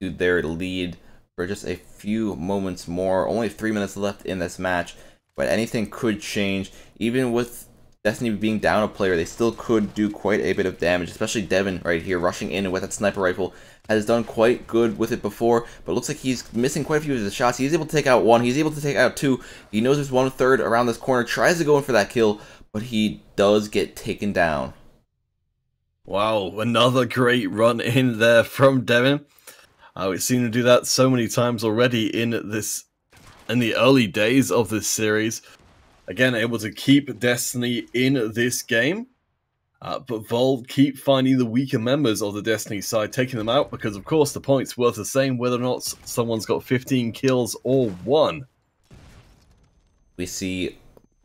to their lead for just a few moments more. Only 3 minutes left in this match, but anything could change. Even with Destiny being down a player, they still could do quite a bit of damage, especially Devin right here rushing in with that sniper rifle. Has done quite good with it before, but looks like he's missing quite a few of his shots. He's able to take out 1, he's able to take out 2. He knows there's 1/3 around this corner, tries to go in for that kill, but he does get taken down. Wow, another great run in there from Devin. We've seen him do that so many times already in the early days of this series. Again, able to keep Destiny in this game. But Vol keep finding the weaker members of the Destiny side, taking them out, because of course the point's worth the same whether or not someone's got 15 kills or 1. We see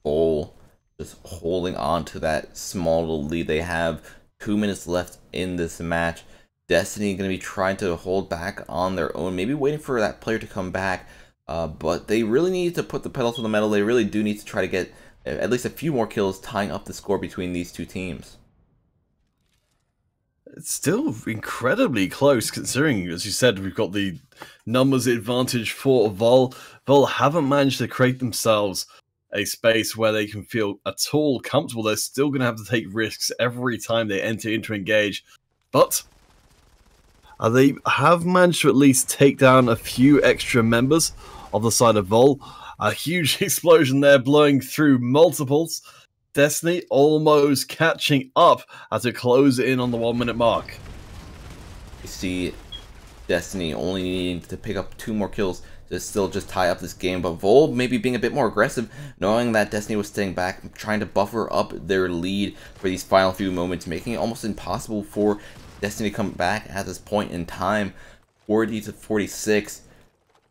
Vol just holding on to that small little lead they have. 2 minutes left in this match. Destiny going to be trying to hold back on their own, maybe waiting for that player to come back. But they really need to put the pedal to the metal. They really do need to try to get at least a few more kills, tying up the score between these two teams. It's still incredibly close, considering, as you said, we've got the numbers advantage for Vol. Vol haven't managed to create themselves a space where they can feel at all comfortable. They're still going to have to take risks every time they enter into engage. But they have managed to at least take down a few extra members of the side of Vol. A huge explosion there, blowing through multiples. Destiny almost catching up as it closes in on the 1 minute mark. You see Destiny only needing to pick up 2 more kills to still just tie up this game, but Vol maybe being a bit more aggressive, knowing that Destiny was staying back, trying to buffer up their lead for these final few moments, making it almost impossible for Destiny to come back at this point in time. 40 to 46,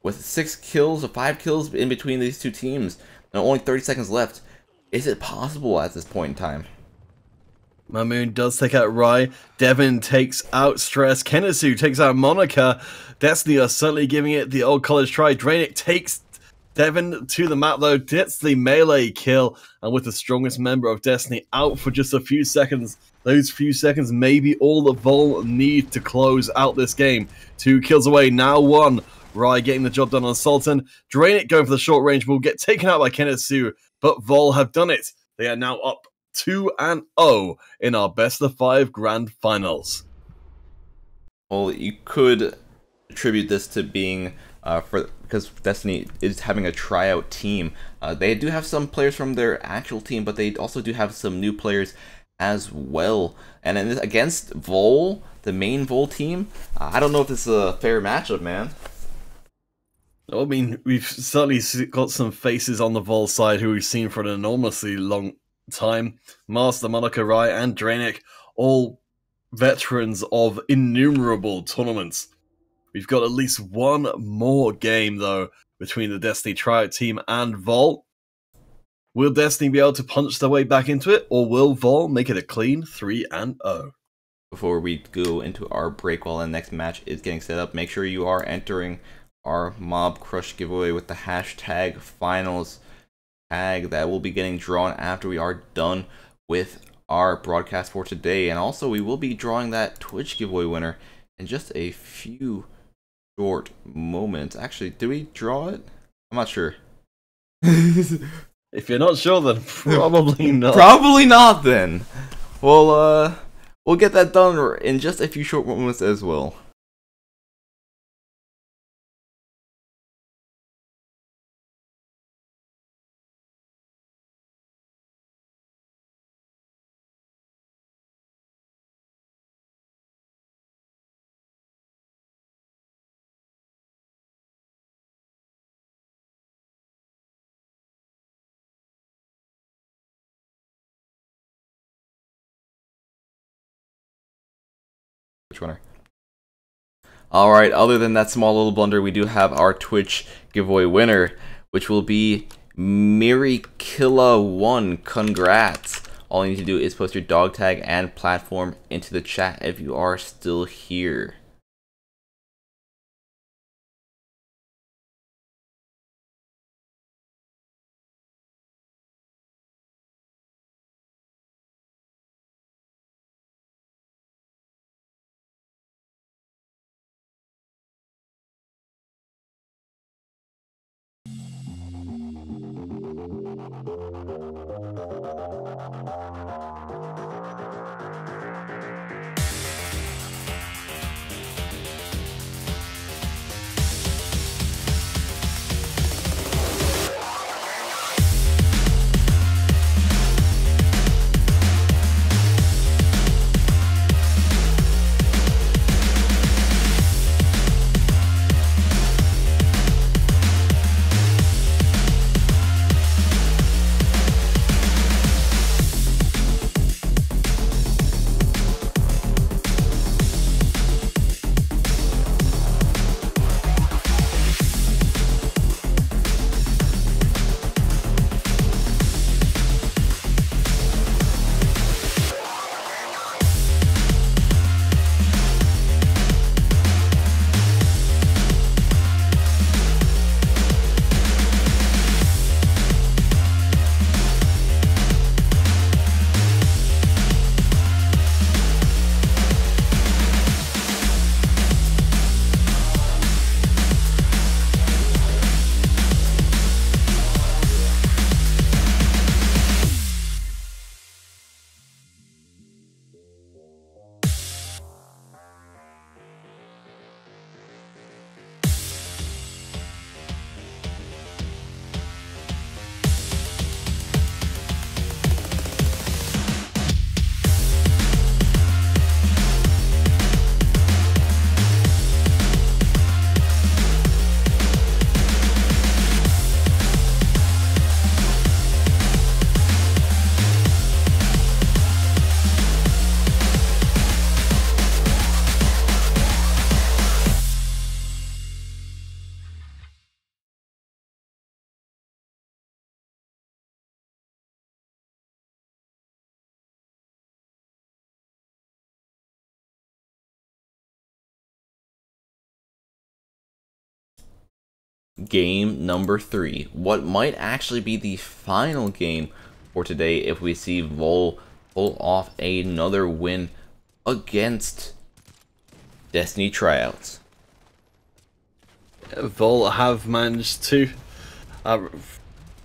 with 6 kills or 5 kills in between these two teams, and only 30 seconds left. Is it possible at this point in time? Mamoon does take out Rai. Devin takes out Stress. Kenisu takes out Monica. Destiny are certainly giving it the old college try. Drainic takes Devin to the map though, gets the melee kill, and with the strongest member of Destiny out for just a few seconds, those few seconds may be all that Vol need to close out this game. 2 kills away, now 1. Rai getting the job done on Sultan. Drainic going for the short range will get taken out by Kenisu, but Vol have done it. They are now up 2-0 in our best of 5 grand finals. Well, you could attribute this to being because Destiny is having a tryout team. They do have some players from their actual team, but they also do have some new players as well. And against Vol, the main Vol team, I don't know if this is a fair matchup, man. I mean, we've certainly got some faces on the Vol side who we've seen for an enormously long time. Master, Monica, Rai, and Drainic, all veterans of innumerable tournaments. We've got at least one more game, though, between the Destiny tryout team and Vol. Will Destiny be able to punch their way back into it, or will Vol make it a clean 3-0? Before we go into our break while the next match is getting set up, make sure you are entering our Mob Crush giveaway with the hashtag finals tag that will be getting drawn after we are done with our broadcast for today. And also we will be drawing that Twitch giveaway winner in just a few short moments. Actually, did we draw it? I'm not sure. If you're not sure, then probably not. Probably not then. Well, we'll get that done in just a few short moments as well. Winner. Alright, other than that small little blunder, we do have our Twitch giveaway winner, which will be Mirikilla1. Congrats! All you need to do is post your dog tag and platform into the chat if you are still here. game number 3. What might actually be the final game for today if we see Vol pull off another win against Destiny Tryouts. Vol have managed to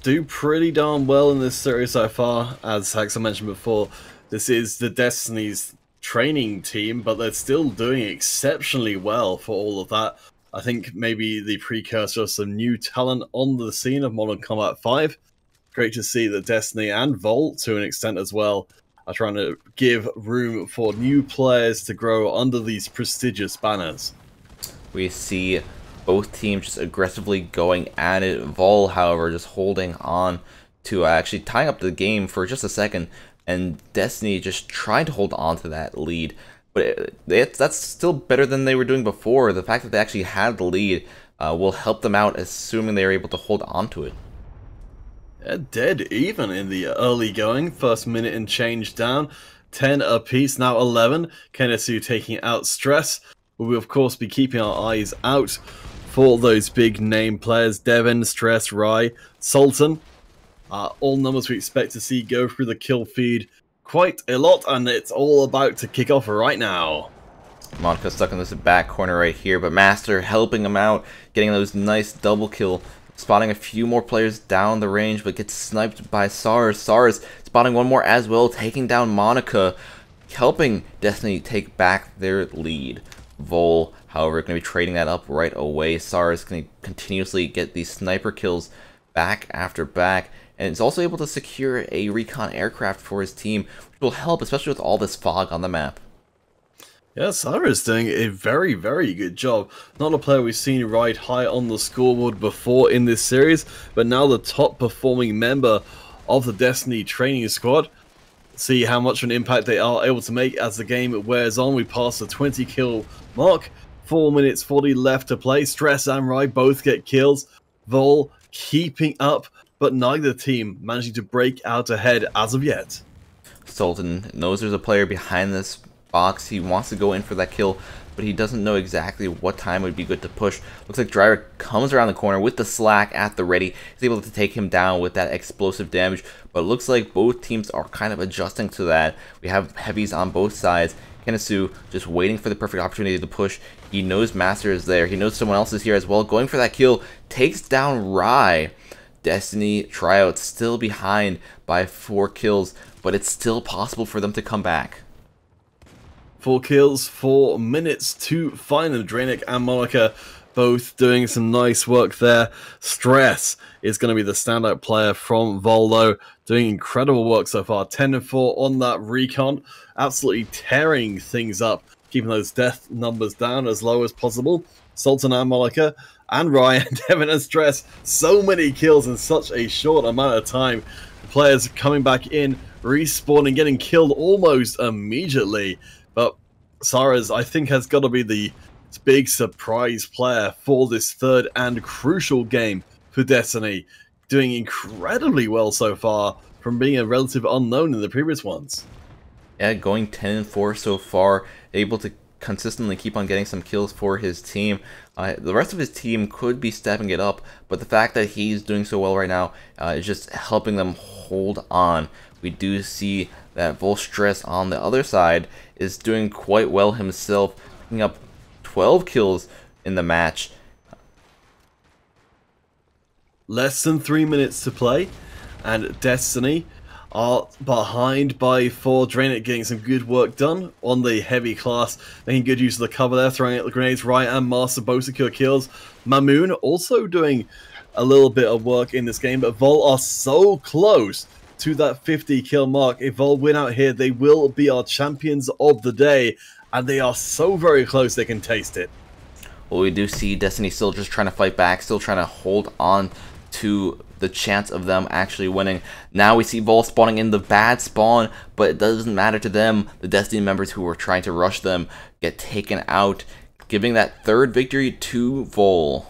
do pretty darn well in this series so far. As Haxel mentioned before, this is the Destiny's training team, but they're still doing exceptionally well for all of that. I think maybe the precursor of some new talent on the scene of Modern Combat 5. Great to see that Destiny and Vol, to an extent as well, are trying to give room for new players to grow under these prestigious banners. We see both teams just aggressively going at it. Vol, however, just holding on to actually tying up the game for just a second, and Destiny just trying to hold on to that lead. But that's still better than they were doing before. The fact that they actually had the lead will help them out, assuming they are able to hold on to it. Dead even in the early going. First minute and change down. 10 apiece, now 11. Kenesu taking out Stress. We'll of course be keeping our eyes out for those big name players. Devon, Stress, Rai, Sultan. All numbers we expect to see go through the kill feed quite a lot, and it's all about to kick off right now. Monica stuck in this back corner right here, but Master helping him out, getting those nice double kill, spotting a few more players down the range, but gets sniped by Sars. Sars spotting one more as well, taking down Monica, helping Destiny take back their lead. Vol, however, going to be trading that up right away. Sars going to continuously get these sniper kills back after back, and is also able to secure a recon aircraft for his team, which will help, especially with all this fog on the map. Yeah, Sarah is doing a very, very good job. Not a player we've seen ride high on the scoreboard before in this series, but now the top performing member of the Destiny training squad. See how much of an impact they are able to make as the game wears on. We pass the 20 kill mark. 4 minutes 40 left to play. Stress and Rai both get kills. Vol keeping up, but neither team managing to break out ahead as of yet. Sultan knows there's a player behind this box. He wants to go in for that kill, but he doesn't know exactly what time would be good to push. Looks like Driver comes around the corner with the slack at the ready. He's able to take him down with that explosive damage, but it looks like both teams are kind of adjusting to that. We have heavies on both sides. Kenesu just waiting for the perfect opportunity to push. He knows Master is there. He knows someone else is here as well. Going for that kill. Takes down Rai. Destiny Tryouts still behind by 4 kills, but it's still possible for them to come back. 4 kills, 4 minutes to find them. Draenic and Monica both doing some nice work there. Stress is going to be the standout player from Voldo, doing incredible work so far. 10-4 on that recon, absolutely tearing things up, keeping those death numbers down as low as possible. Sultan and Monica and Ryan, Devin and Stress, so many kills in such a short amount of time. Players coming back in, respawning, getting killed almost immediately. But Saras, I think, has got to be the big surprise player for this third and crucial game for Destiny. Doing incredibly well so far from being a relative unknown in the previous ones. Yeah, going 10-4 so far, able to consistently keep on getting some kills for his team. The rest of his team could be stepping it up, but the fact that he's doing so well right now is just helping them hold on. We do see that Volstress on the other side is doing quite well himself, picking up 12 kills in the match. Less than 3 minutes to play, and Destiny are behind by 4. Draenic getting some good work done on the heavy class, making good use of the cover there, throwing out the grenades. Rai and Master both secure kills. Mamoon also doing a little bit of work in this game, but Vol are so close to that 50 kill mark. If Vol win out here, they will be our champions of the day, and they are so very close they can taste it. Well, we do see Destiny still just trying to fight back, still trying to hold on to the chance of them actually winning. Now we see Vol spawning in the bad spawn, but it doesn't matter to them. The Destiny members who were trying to rush them get taken out, giving that third victory to Vol.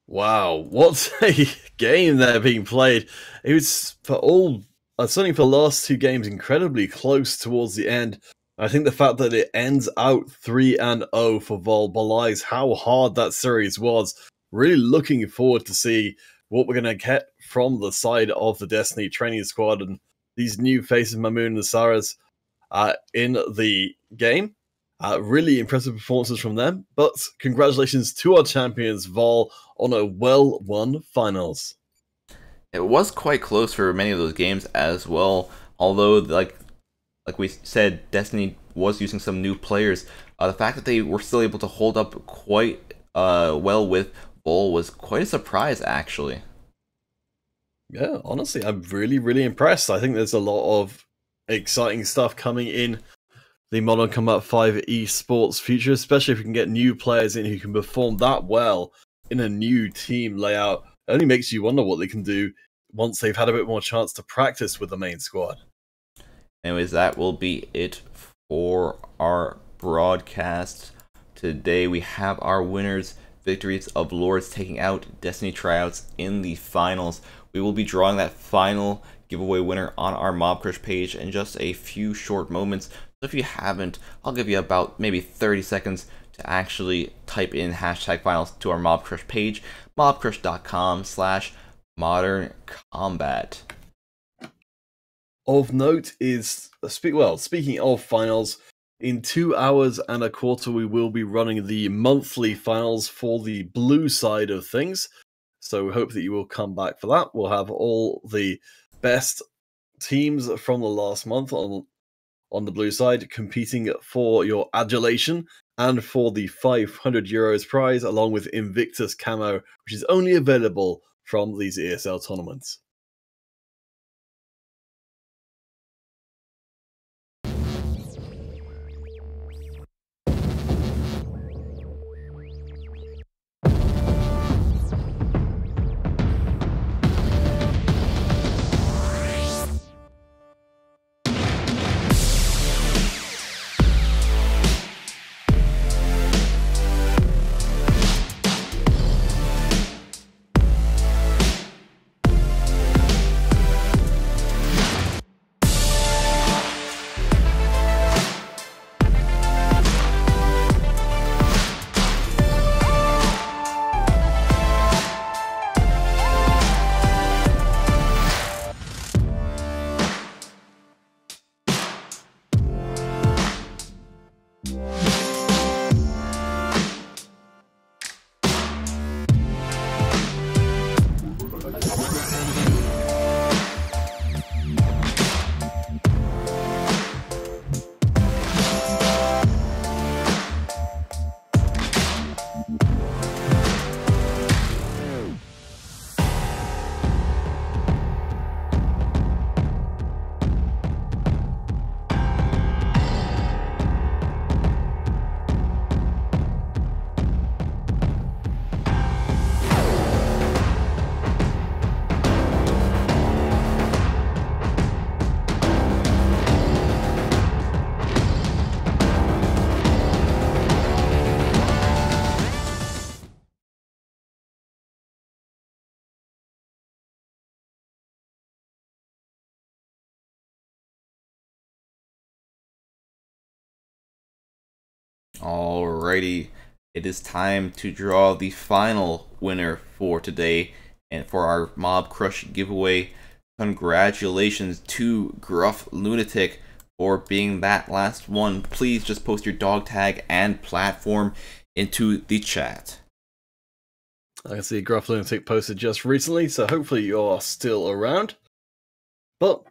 Wow, what a game there being played. It was, for all, certainly for the last 2 games, incredibly close towards the end. I think the fact that it ends out 3-0 for Vol belies how hard that series was. really looking forward to see what we're going to get from the side of the Destiny training squad and these new faces, Mamoon and Saras, in the game. Really impressive performances from them, but congratulations to our champions, Vol, on a well-won finals. It was quite close for many of those games as well, although like we said, Destiny was using some new players. The fact that they were still able to hold up quite well with Vol was quite a surprise, actually. Yeah, honestly, I'm really impressed. I think there's a lot of exciting stuff coming in the Modern Combat 5 esports future, especially if we can get new players in who can perform that well in a new team layout. It only makes you wonder what they can do once they've had a bit more chance to practice with the main squad. Anyways, that will be it for our broadcast today. We have our winners, Victories of Lords, taking out Destiny tryouts in the finals. We will be drawing that final giveaway winner on our Mob Crush page in just a few short moments. So if you haven't, I'll give you about maybe 30 seconds to actually type in hashtag finals to our Mob Crush page, mobcrush.com/modern-combat. Of note is, speaking of finals, in 2 hours and a quarter we will be running the monthly finals for the blue side of things. So we hope that you will come back for that. We'll have all the best teams from the last month on the blue side competing for your adulation and for the €500 prize, along with Invictus Camo, which is only available from these ESL tournaments. Alrighty, it is time to draw the final winner for today and for our Mob Crush giveaway. Congratulations to Gruff Lunatic for being that last one. Please just post your dog tag and platform into the chat. I can see Gruff Lunatic posted just recently, so hopefully you're still around. But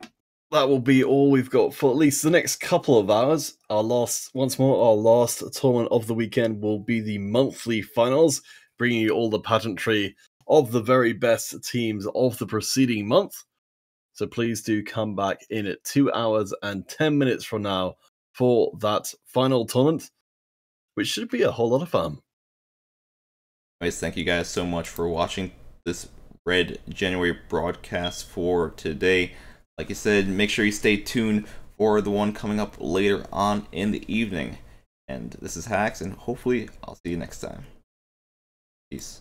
that will be all we've got for at least the next couple of hours. Our last tournament of the weekend will be the monthly finals, bringing you all the pageantry of the very best teams of the preceding month. So please do come back in at 2 hours and 10 minutes from now for that final tournament, which should be a whole lot of fun. Anyways, thank you guys so much for watching this Red January broadcast for today. Like I said, make sure you stay tuned for the one coming up later on in the evening. And this is Hax, and hopefully I'll see you next time. Peace.